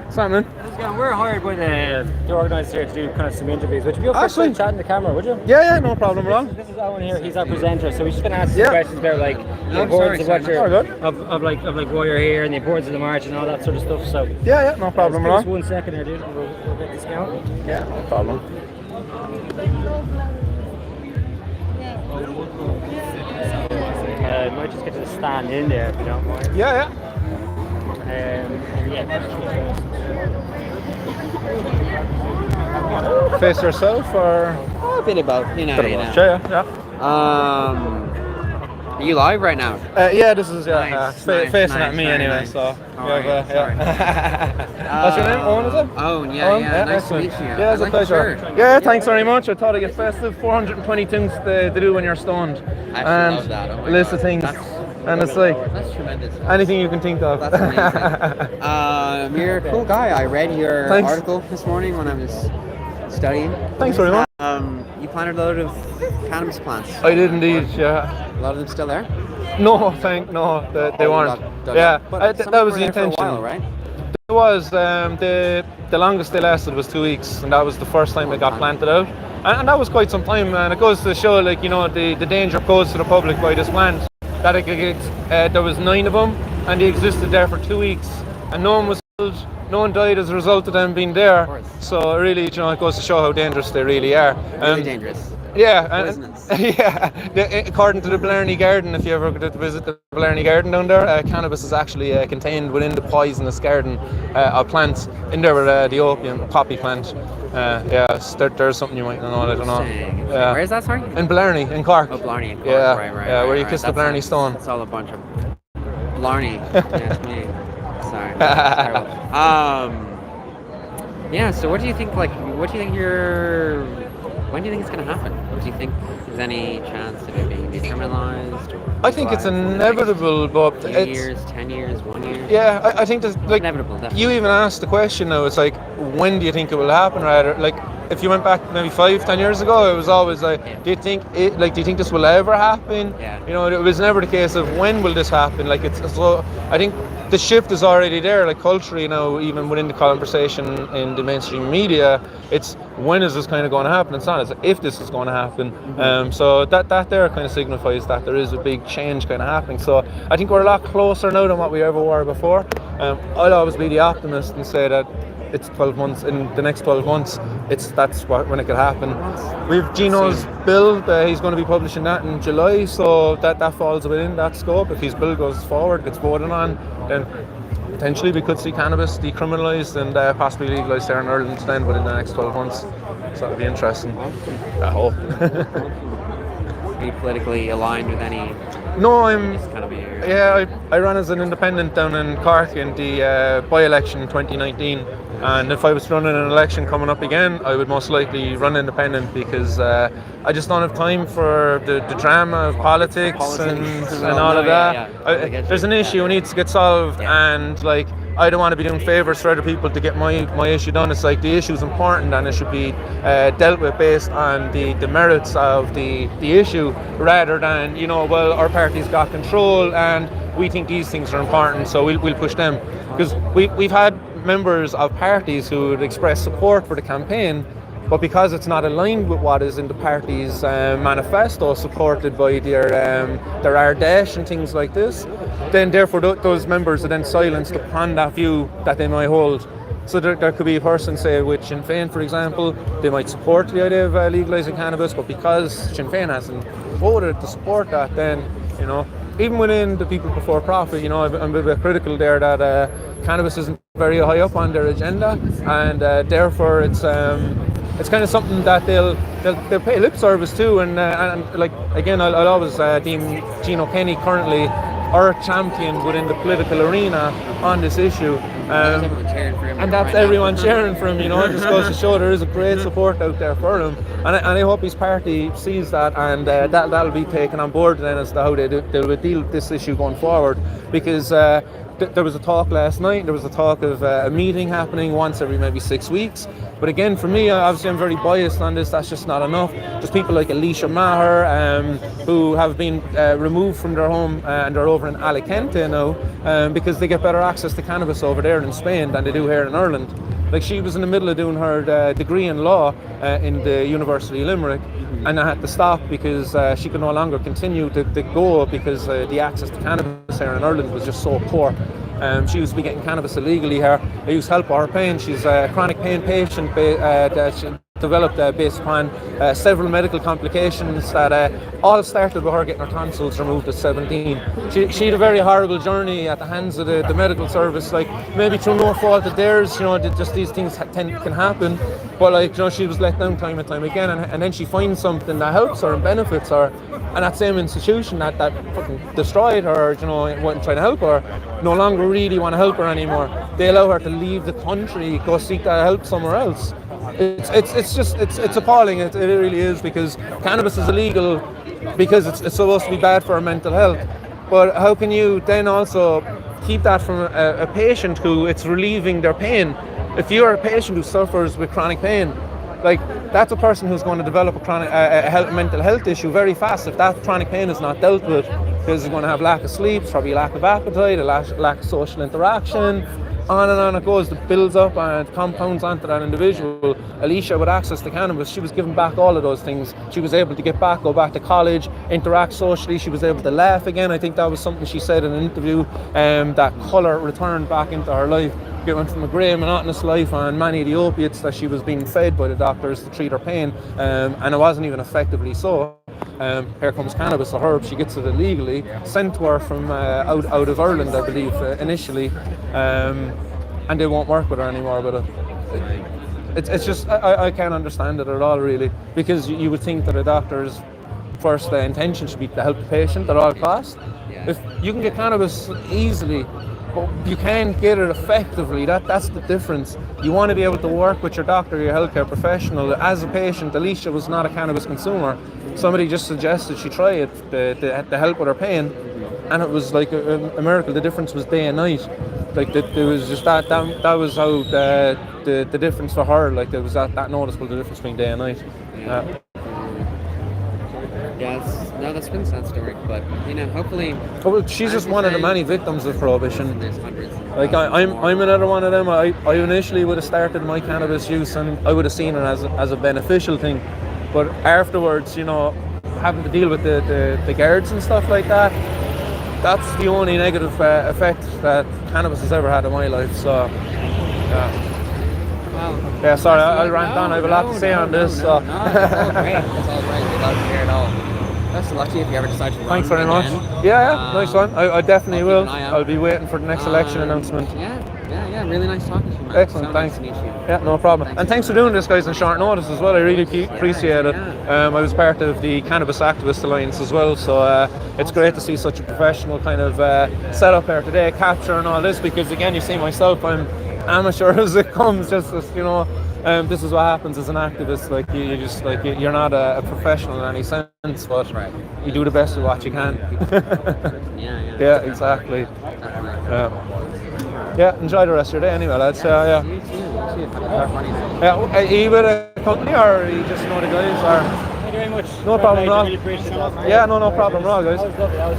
What's happening? Yeah, we're hired by the organiser here to do kind of some interviews. Would you be up for Actually- chatting the camera, would you? Yeah, no problem at all. This is Owen here, he's our presenter, so we're just going to ask some questions about like the importance of what you're, All good. of like why you're here and the importance of the march and all that sort of stuff. So Yeah, no problem at just all. 1 second here, dude, and we'll get this going. Yeah, no problem. Might just get to stand in there if you don't mind. Yeah. Face yourself or? A bit about, you know. Yeah. Are you live right now? Yeah, this is Nice, facing nice, at me very anyway. nice. So Alright, yeah. What's your name? Owen, is it? Owen, Owen? yeah, nice to excellent. meet you. Yeah, it's I a like pleasure. your shirt. Yeah, thanks very much. I thought I'd get festive. 420 things to do when you're stoned. I and love that. Oh my a list God. of things. And it's like That's tremendous. anything you can think of. That's amazing. You're a cool guy. I read your Thanks. article this morning when I was studying. Thanks very much. You planted a load of cannabis plants. I did indeed, yeah. A lot of them still there? No, they weren't. Yeah, that was the intention. For a while, right? It was the longest they lasted was 2 weeks, and that was the first time it got planted out, and that was quite some time. And it goes to show, like, you know, the danger posed to the public by this plant. That it could get, there was 9 of them, and they existed there for 2 weeks, and no one was killed, no one died as a result of them being there. So really, you know, it goes to show how dangerous they really are. Really dangerous. Yeah, Poisonous. According to the Blarney Garden, if you ever go to visit the Blarney Garden down there, cannabis is actually contained within the poisonous garden of plants in there with the opium poppy plant. There's something you might not know. I don't know. Where is that, sorry? In Blarney, in Cork. Oh, Blarney in Cork. Yeah, right. yeah, where you right. kiss the Blarney Stone. It's all a bunch of Blarney. Yes, me. Sorry. Terrible. Yeah. So, what do you think? Like, what do you think when do you think it's going to happen? Do you think there's any chance of it being decriminalized? I think it's inevitable, but 2 it's years, 10 years, 1 year. yeah. I think there's like Inevitable, definitely. you even asked the question now. It's like, when do you think it will happen? Rather, like, if you went back maybe 5-10 years ago, it was always like, do you think this will ever happen? Yeah. You know, it was never the case of when will this happen. Like, it's so. I think the shift is already there. Like, culturally now, even within the conversation in the mainstream media, it's when is this kind of going to happen? It's not as if this is going to happen. So that there kind of signifies that there is a big change kind of happening. So I think we're a lot closer now than what we ever were before. I'll always be the optimist and say that it's 12 months. In the next 12 months, when it could happen. We've Gino's bill. He's going to be publishing that in July, so that falls within that scope. If his bill goes forward, gets voted on, then potentially we could see cannabis decriminalised and possibly legalised here in Ireland then within the next 12 months. So that'd be interesting. I hope. Are you politically aligned with any? No, I'm. Just kind of I ran as an independent down in Cork in the by-election in 2019, and if I was running an election coming up again, I would most likely run independent because I just don't have time for the drama of politics and all of that. There's an issue that needs to get solved, and like, I don't want to be doing favours for other people to get my issue done. It's like, the issue is important and it should be dealt with based on the merits of the issue, rather than, you know, well, our party's got control and we think these things are important, so we'll push them. Because we've had members of parties who would express support for the campaign, but because it's not aligned with what is in the party's manifesto, supported by their Ardèche and things like this, then therefore those members are then silenced upon that view that they might hold. So there could be a person, say, with Sinn Féin, for example, they might support the idea of legalising cannabis, but because Sinn Féin hasn't voted to support that, then, you know, even within the people before profit, you know, I'm a bit critical there that cannabis isn't very high up on their agenda, and therefore it's kind of something that they'll pay lip service to, and like, again, I'll always deem Gino Kenny currently our champion within the political arena on this issue, and that's everyone cheering for him. You know, it just goes to show there is a great support out there for him, and I hope his party sees that, and that'll be taken on board then as to how they'll deal with this issue going forward, because there was a talk last night, there was a talk of a meeting happening once every maybe 6 weeks. But again, for me, obviously I'm very biased on this, that's just not enough. There's people like Alicia Maher, who have been removed from their home and they're over in Alicante now, because they get better access to cannabis over there in Spain than they do here in Ireland. Like, she was in the middle of doing her degree in law in the University of Limerick, and I had to stop because she could no longer continue to go because the access to cannabis here in Ireland was just so poor. She used to be getting cannabis illegally here. I used to help her pain. She's a chronic pain patient that she developed based upon several medical complications that all started with her getting her tonsils removed at 17. She had a very horrible journey at the hands of the medical service, like maybe through no fault of theirs, just these things can happen, but like, she was let down time and time again, and then she finds something that helps her and benefits her, and that same institution that fucking destroyed her, wasn't trying to help her, no longer really want to help her anymore. They allow her to leave the country, go seek that help somewhere else. It's appalling. It really is, because cannabis is illegal because it's supposed to be bad for our mental health. But how can you then also keep that from a patient who it's relieving their pain? If you're a patient who suffers with chronic pain, like, that's a person who's going to develop a mental health issue very fast if that chronic pain is not dealt with, because they're going to have lack of sleep, probably lack of appetite, a lack of social interaction. On and on it goes. It builds up and compounds onto that individual. Alicia, with access to cannabis, she was given back all of those things. She was able to go back to college, interact socially. She was able to laugh again. I think that was something she said in an interview. That colour returned back into her life. It went from a grey, monotonous life on many of the opiates that she was being fed by the doctors to treat her pain, and it wasn't even effectively so. Here comes cannabis, a herb. She gets it illegally, sent to her from out of Ireland, I believe, initially, and they won't work with her anymore. But it's just, I can't understand it at all, really, because you would think that a doctor's first intention should be to help the patient at all costs. If you can get cannabis easily, but you can't get it effectively, that's the difference. You want to be able to work with your doctor, your healthcare professional. As a patient, Alicia was not a cannabis consumer. Somebody just suggested she try it to help with her pain, and it was like a miracle. The difference was day and night. Like, there was just that was how the difference for her. Like, there was that noticeable, the difference between day and night. That's a really sad story, but hopefully. Well, she's just one of the many victims of prohibition. There's hundreds. Like, I'm another one of them. I initially would have started my cannabis use, and I would have seen it as a beneficial thing, but afterwards, having to deal with the guards and stuff like that, that's the only negative effect that cannabis has ever had in my life. So, yeah, sorry, I'll rant on. I have a lot to say on this. So. No, it's all great. It's all great. We'd love to hear it all. Best of luck to you if you ever decide to run. Thanks very much. Yeah, nice one. I definitely will. I'll be waiting for the next election announcement. Yeah, really nice talking to you, man. Excellent, thanks. Nice to meet you. Yeah, no problem. And thanks for doing this, guys, on short notice as well. I really appreciate it. I was part of the Cannabis Activist Alliance as well, so it's great to see such a professional kind of setup here today, capture and all this, because again, you see myself, I'm amateur as it comes, just as, this is what happens as an activist. Like, you just, like, you're not a professional in any sense, but you do the best with what you can. Yeah, exactly. Yeah, enjoy the rest of your day anyway, lads. Yeah. You too. Are you with a company, or are you just know the guys? Or? Thank you very much. No problem, Rob. Really appreciate it. Yeah, no problem, Rob, guys. That was lovely. That was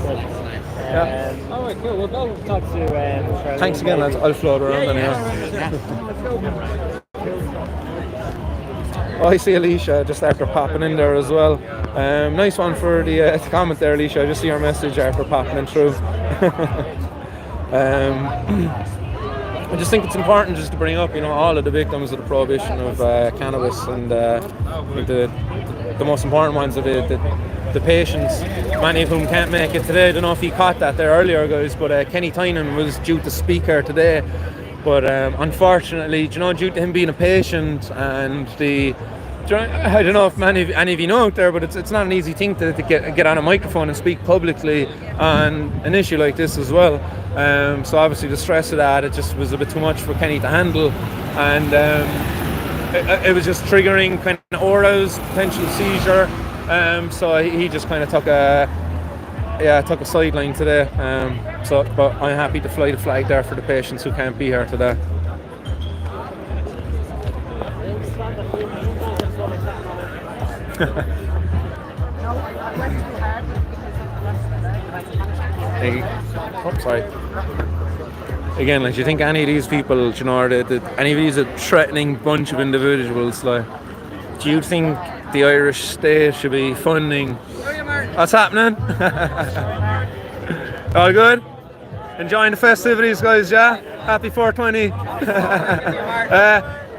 really good. Yeah. All right, cool. We'll go talk to Charlene. Thanks again, lads. I'll float around anyway. Oh, I see Alicia just after popping in there as well. Nice one for the comment there, Alicia. I just see your message after popping in through. I just think it's important just to bring up, all of the victims of the prohibition of cannabis, and the most important ones are the patients, many of whom can't make it today. I don't know if you caught that there earlier, guys, but Kenny Tynan was due to speak here today, but unfortunately, due to him being a patient and I don't know if any of you know out there, but it's not an easy thing to get on a microphone and speak publicly on an issue like this as well. So obviously the stress of that, it just was a bit too much for Kenny to handle, and it was just triggering kind of auras, potential seizure. So he just kind of took a sideline today. But I'm happy to fly the flag there for the patients who can't be here today. Sorry. again, like, do you think any of these people, you know, any of these threatening bunch of individuals, like, do you think the Irish state should be funding? What's happening? All good? Enjoying the festivities, guys, yeah? Happy 420.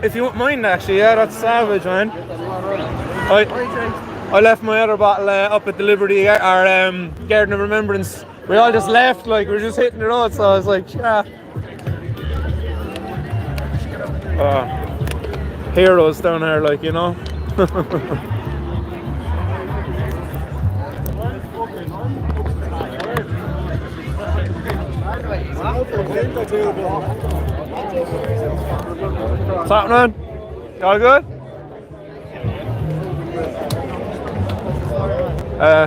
If you wouldn't mind, actually, yeah, that's savage, man. I left my other bottle up at the Liberty Garden of Remembrance. We all just left, like, we were just hitting the road, so I was like, yeah. Heroes down there, like, you know. What's happening? All good?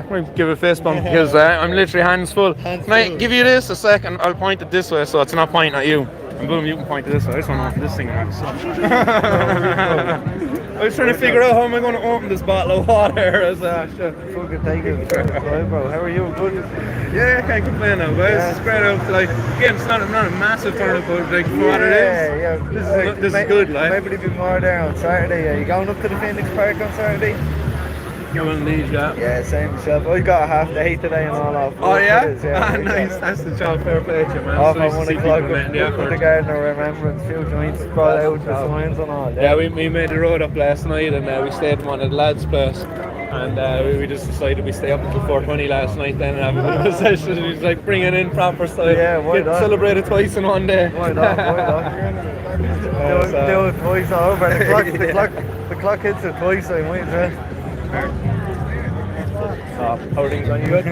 We'll give it a fist bump because I'm literally hands full. Can I give you this a second? I'll point it this way so it's not pointing at you. And boom, you can point it this way. I just want to open this thing works. I was trying to figure out how am I going to open this bottle of water as shit. Fucking thank you. Bro, how are you? Good? Yeah, I can't complain now, guys. Yeah. It's spread out, like, again, it's not a massive turnout, but like, for what it is, this is good, like. Maybe there'll be more there on Saturday. Are you going up to the Phoenix Park on Saturday? You will indeed, yeah. Yeah, same myself. I got a half day today and all off. Oh, yeah? Nice, that's the job, fair play to you, man. Off Nice at to 1 see o'clock people getting the with effort. the Garden of Remembrance, few joints brought out the signs and all. Yeah, we made the road up last night and we stayed in one of the lads' place. And we just decided we stay up until 4:20 last night then and have a bit of a session. We was like bringing in proper style. Yeah, why not? Celebrate it twice in one day. Why not? Do it twice over. The clock hits it twice, I might as well. How are things on you good?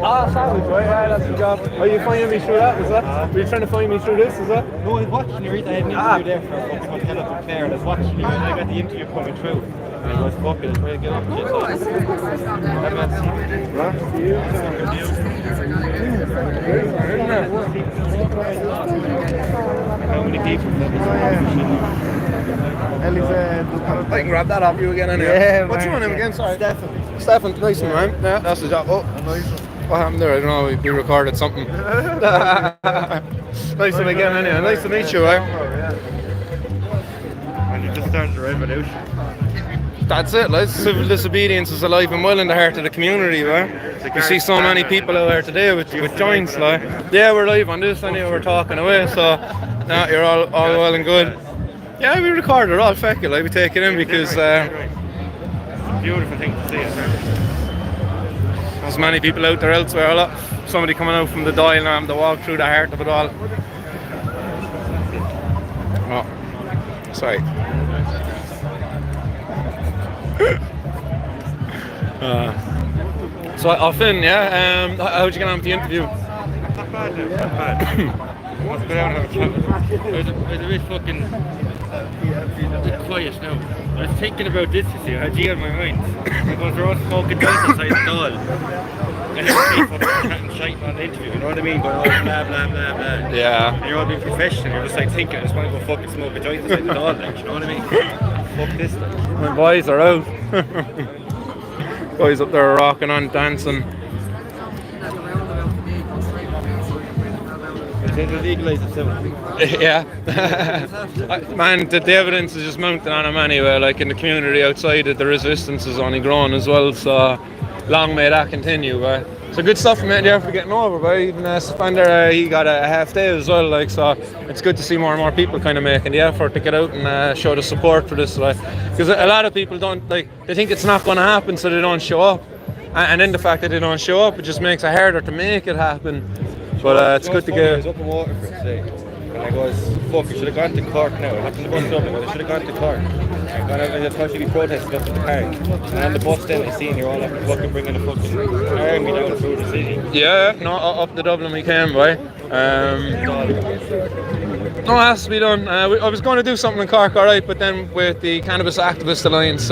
Ah, savage, right? Yeah, that's the job. Are you finding me through that? Is that? Were you trying to find me through this? Is that? No, I was watching you. I had an interview there for a company called Cannabis Claire, and I was watching you, and I got the interview coming through. And I was fucking, it's very good. How many people? I can grab that off you again anyway. Yeah, what's man. your name again? Sorry. Stefan. Stefan, nice one, man. Yeah, that's the job. Oh, nice. What happened there? I don't know. We recorded something. Nice one again anyway. Nice to meet you, right? And you just started the revolution. That's it, like, civil disobedience is alive and well in the heart of the community, right? You see so many people out there today with joints, like. Yeah, we're live on this anyway, we're talking away, so nah, you're all well and good. Yeah, we record it all, feck it, like, we take it in because Beautiful thing to see, there's many people out there elsewhere, a lot. Somebody coming out from the Dáil now to walk through the heart of it all. Oh, sorry. So off in, yeah. How'd you get on with the interview? Not bad. Let's go down and have a chat. I was a bit fucking quiet now. I was thinking about this, you see, I had you on my mind. Because they're all smoking joints outside the Dáil. And everybody fucking chatting shite on the interview, you know what I mean? Going all blah blah blah blah. Yeah. And you're all being professional, you're just like thinking, I just want to go fucking smoke a joint outside the Dáil, like, you know what I mean? Fuck this, like. My boys are out. Boys up there rocking on, dancing. They legalise it soon. Yeah. Man, the evidence is just mounting on them anyway, like in the community outside it, the resistance is only growing as well, so long may that continue, right? So good stuff from there for getting over, right? Even Spender, he got a half day as well, like, so it's good to see more and more people kind of making the effort to get out and show the support for this, right? Because a lot of people don't, like, they think it's not going to happen, so they don't show up. And then the fact that they don't show up, it just makes it harder to make it happen. But it's good to get. I was up in Waterford today, and I goes, fuck, I should have gone to Cork now. I happened to bus Dublin, but I should have gone to Cork. And I thought you'd be protesting up at the park. And on the bus then I seen you're all up and fucking bringing a fucking army down through the city. Yeah, no, up to Dublin we came, boy. No, it has to be done. I was going to do something in Cork, alright, but then with the Cannabis Activist Alliance,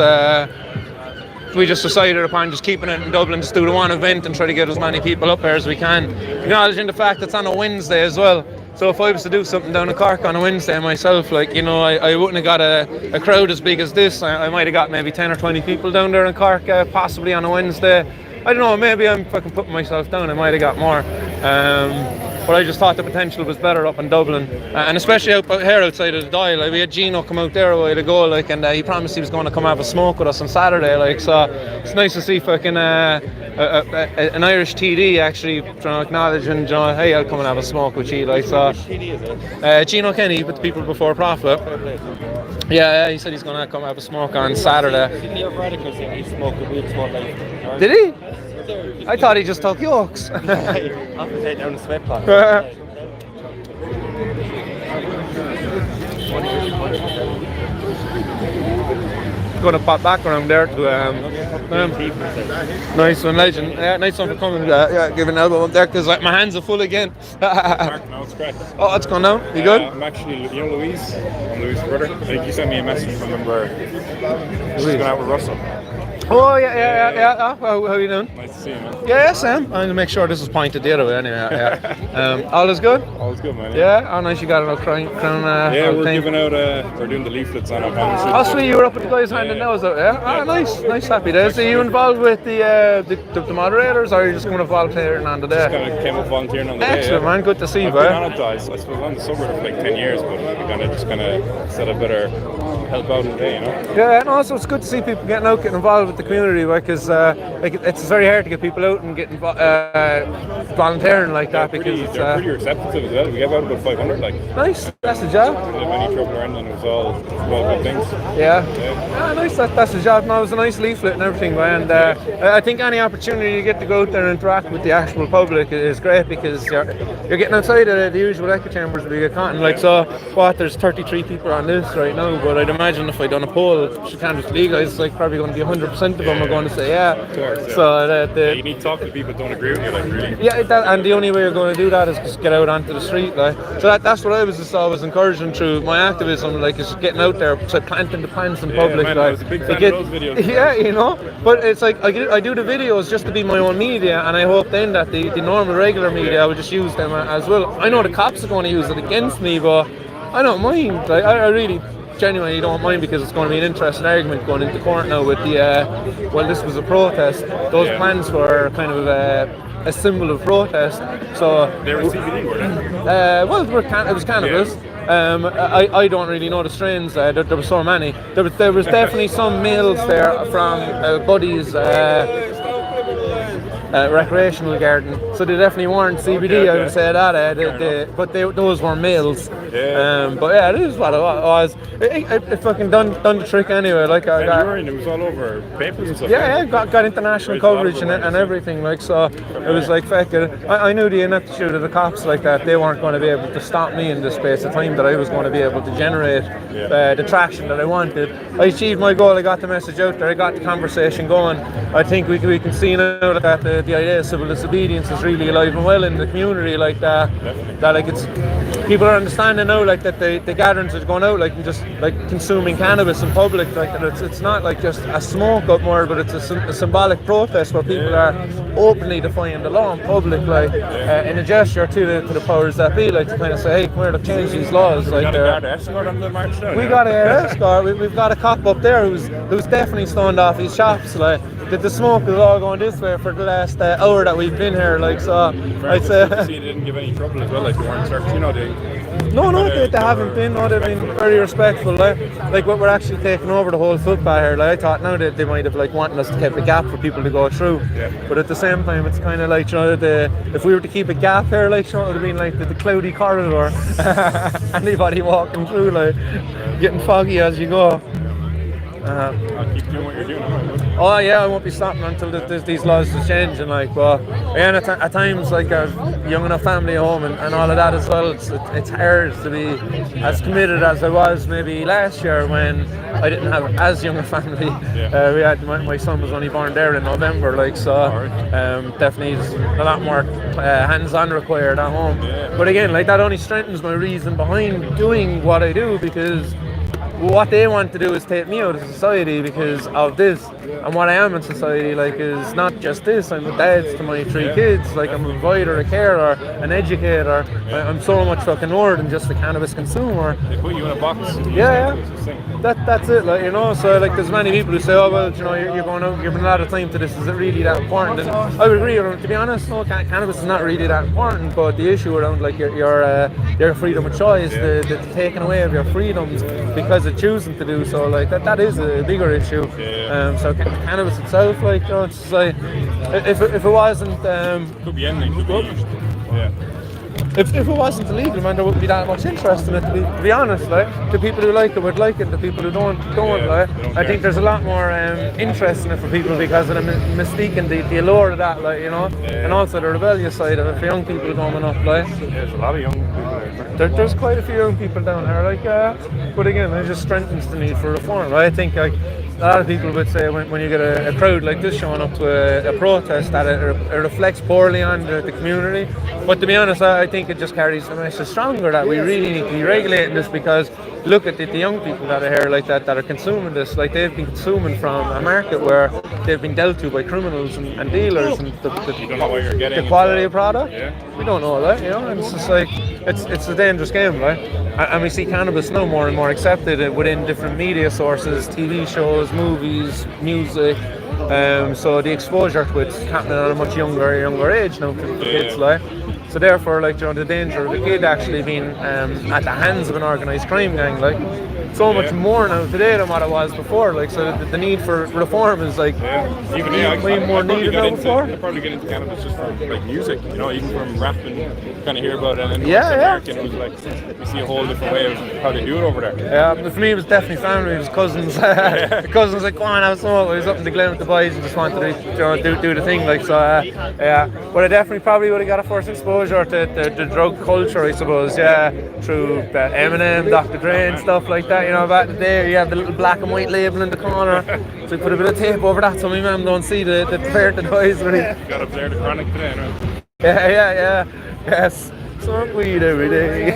we just decided upon just keeping it in Dublin, just do the one event and try to get as many people up here as we can. Acknowledging the fact it's on a Wednesday as well. So if I was to do something down in Cork on a Wednesday myself, like, you know, I wouldn't have got a crowd as big as this. I might have got maybe 10 or 20 people down there in Cork, possibly on a Wednesday. I don't know, maybe I'm fucking putting myself down. I might have got more. But I just thought the potential was better up in Dublin, and especially out here outside of the Dáil. Like, we had Gino come out there a while ago, like, and he promised he was going to come have a smoke with us on Saturday. Like, so it's nice to see fucking an Irish TD actually trying to acknowledge and, you know, hey, I'll come and have a smoke with you. Like, so Gino Kenny with the People Before Profit. Yeah, he said he's going to come have a smoke on Saturday. Did he? I thought he just took yokes. I'll take down the sweat pot. Going to pop back around there to nice one, legend. Yeah, nice one for coming. Yeah, give an elbow up there because my hands are full again. Mark, no, it's great. Oh, it's gone down. You good? I'm actually, you know Louise? I'm Louise's brother. I think you sent me a message from remember. She's going out with Russell. Oh, yeah. How are you doing? Nice to see you, man. Yeah, Sam. I'm going to make sure this is pointed the other way anyway. Yeah. All is good? All is good, man. Yeah, how nice you got it up crown. Yeah, we're giving out, we're doing the leaflets on our partnership. Oh, sweet, you were up with the guys handing those out, yeah? Ah, nice, happy days. Are you involved with the moderators, or are you just going to volunteer on the day? Just kind of came up volunteering on the day. Excellent, man, good to see you, I've been on it, I suppose, on the subreddit for like 10 years, but we're just going to set a better help out in the day, you know? Yeah, and also it's good to see people getting involved with the community, because like it's very hard to get people out and getting volunteering like that, because they're pretty receptive as well. We gave out about 500, like. Nice, that's the job. We didn't have any trouble or anything. It was all good things. Yeah. Nice. That's the job. No, it was a nice leaflet and everything, and I think any opportunity you get to go out there and interact with the actual public is great, because you're getting outside of the usual echo chambers where you get caught. Like, so there's 33 people on this right now, but I'd imagine if I done a poll, if cannabis legalized, it's like probably going to be 100% of them are going to say yeah. Of course, yeah. So you need to talk to people that don't agree with you, like, really. Yeah, and the only way you're going to do that is just get out onto the street, like. So that's what I was just always encouraging through my activism, like, is getting out there, so planting the plants in public. Man, like, I was a big fan of those videos. Yeah, you know, but it's like I do the videos just to be my own media, and I hope then that the normal regular media will just use them as well. I know the cops are going to use it against me, but I don't mind. Like, I really genuinely don't mind, because it's going to be an interesting argument going into court now with the well, this was a protest. Those plans were kind of a symbol of protest. So they were CBD, were they? Well, it was cannabis. I don't really know the strains. There were so many. There was definitely some males there from Buddy's recreational garden, so they definitely weren't CBD. I would say that, but those were males. Yeah. But yeah, it is what it was. It fucking done the trick anyway. Like, it was all over papers and stuff. Yeah, got international coverage and everything. Like, so it was like fuck it. I knew the ineptitude of the cops, like that. They weren't going to be able to stop me in the space of time that I was going to be able to generate the traction that I wanted. I achieved my goal. I got the message out there. I got the conversation going. I think we can see now that the idea of civil disobedience is really alive and well in the community, like that. That like it's people are understanding now, like that the gatherings are going out, like, and just like consuming cannabis in public, like that. It's not like just a smoke up more, but it's a symbolic protest where people are openly defying the law in public, like in a gesture to the powers that be, like to kind of say, hey, come here to change these laws. Like, we got an escort on the march down. We got an escort. We've got a cop up there who's definitely stoned off his chops, like. The smoke is all going this way for the last hour that we've been here, like, so I'd say. They didn't give any trouble as well, like they weren't searched, you know. No, they haven't been. No, they've been very respectful. Like what we're actually taking over the whole footpath here. Like, I thought now that they might have like wanted us to keep a gap for people to go through. Yeah. But at the same time, it's kind of like, you know, if we were to keep a gap here, like, you know, it would have been like the cloudy corridor. Anybody walking through, like, getting foggy as you go. I'll keep doing what you're doing. Oh yeah, I won't be stopping until these laws change, and like, well, and at times, like, a young enough family at home and all of that as well. It's hard to be as committed as I was maybe last year when I didn't have as young a family. Yeah. We had my son was only born there in November, like, so definitely a lot more hands-on required at home. Yeah. But again, like, that only strengthens my reason behind doing what I do, because what they want to do is take me out of society because of this, and what I am in society, like, is not just this. I'm a dad to my 3 kids, like, I'm a provider, a carer, an educator. I'm so much fucking more than just a cannabis consumer. They put you in a box. Yeah. that's it, like, you know. So like, there's many people who say, oh well, you know, you're going out, giving a lot of time to this. Is it really that important? And I would agree with them. To be honest, no, cannabis is not really that important. But the issue around like your freedom of choice, the taking away of your freedoms because of choosing to do so, like that is a bigger issue. So cannabis itself, like, you know, it's like if it wasn't could be anything. Could be yeah. If it wasn't illegal, man, there wouldn't be that much interest in it. To be honest, like, the people who like it would like it. The people who don't. Like, I think there's a lot more interest in it for people because of the mystique and the allure of that, like, you know, and also the rebellious side of it for young people coming up, like. There's a lot of young people There's quite a few young people down here, like, but again, it just strengthens the need for reform. Right? I think, like, a lot of people would say when you get a crowd like this showing up to a protest, that it reflects poorly on the community. But to be honest, I think it just carries the message stronger that we really need to be regulating this, because look at the young people that are here, like that are consuming this. Like, they've been consuming from a market where they've been dealt to by criminals and dealers, and the quality of product. We don't know that, you know. And it's just like it's a dangerous game, right? And we see cannabis now more and more accepted within different media sources, TV shows, movies, music. So the exposure to it's happening at a much younger age now for kids, like. So therefore, like, you know, the danger of a kid actually being at the hands of an organised crime gang, like, so much more now today than what it was before. Like, so the need for reform is like way more needed now before. I'd probably get into cannabis just for like music, you know, even from rap and kind of hear about it. And then American, it was like you see a whole different way of how they do it over there. Yeah, but for me it was definitely family. It was cousins. Cousins like, go on, have a smoke. I was up in the Glen with the boys and just wanted to, you know, do the thing. Like, so yeah. But I definitely probably would have got a first exposure to the drug culture, I suppose. Yeah, through Eminem, Dr. Dre, and stuff like that. You know, back in the day, you have the little black and white label in the corner, so you put a bit of tape over that so my mum don't see the pair the noise. Got up there the chronic today, no? Yeah. Yes. Smoke weed every day.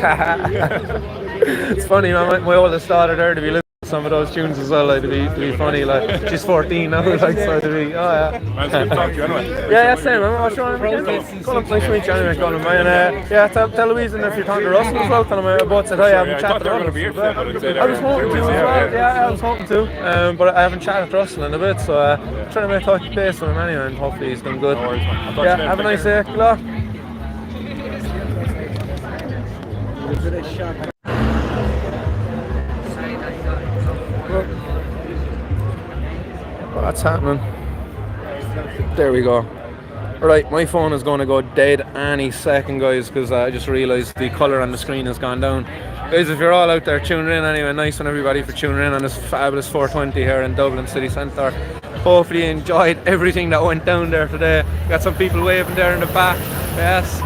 It's funny, man. My oldest daughter there to be listening to some of those tunes as well, like, to be funny. Like, she's 14 now, like, so to be. Oh yeah. Man, it's good to talk to you anyway. Yeah, same. What's your name again? Colin, nice to meet you anyway, Colin. And yeah, tell Louise, and if you're talking to Russell as well, tell him I both said hi. I haven't chatted to Russell. I was hoping to as well. Yeah, I was hoping to. But I haven't chatted to Russell in a bit, so trying to make touch base with him anyway, and hopefully he's done good. Yeah, have a nice day. Good luck. What's happening? There we go. Right, my phone is going to go dead any second, guys, because I just realised the colour on the screen has gone down. Guys, if you're all out there tuning in anyway, nice one everybody for tuning in on this fabulous 420 here in Dublin City Centre. Hopefully you enjoyed everything that went down there today. Got some people waving there in the back. Yes.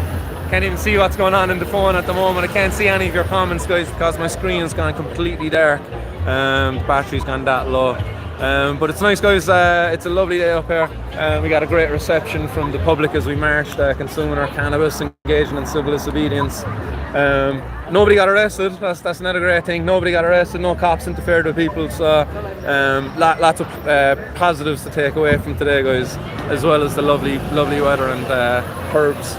Can't even see what's going on in the phone at the moment. I can't see any of your comments, guys, because my screen has gone completely dark. The battery's gone that low. But it's nice, guys. It's a lovely day up here. We got a great reception from the public as we marched, consuming our cannabis, engaging in civil disobedience. Nobody got arrested. That's another great thing. Nobody got arrested. No cops interfered with people. So lots of positives to take away from today, guys, as well as the lovely weather and herbs.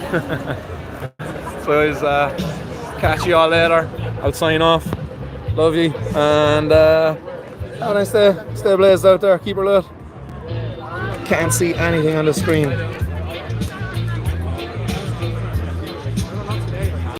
So guys, catch you all later. I'll sign off. Love you, and have a nice day. Stay blazed out there. Keep her lit. Can't see anything on the screen.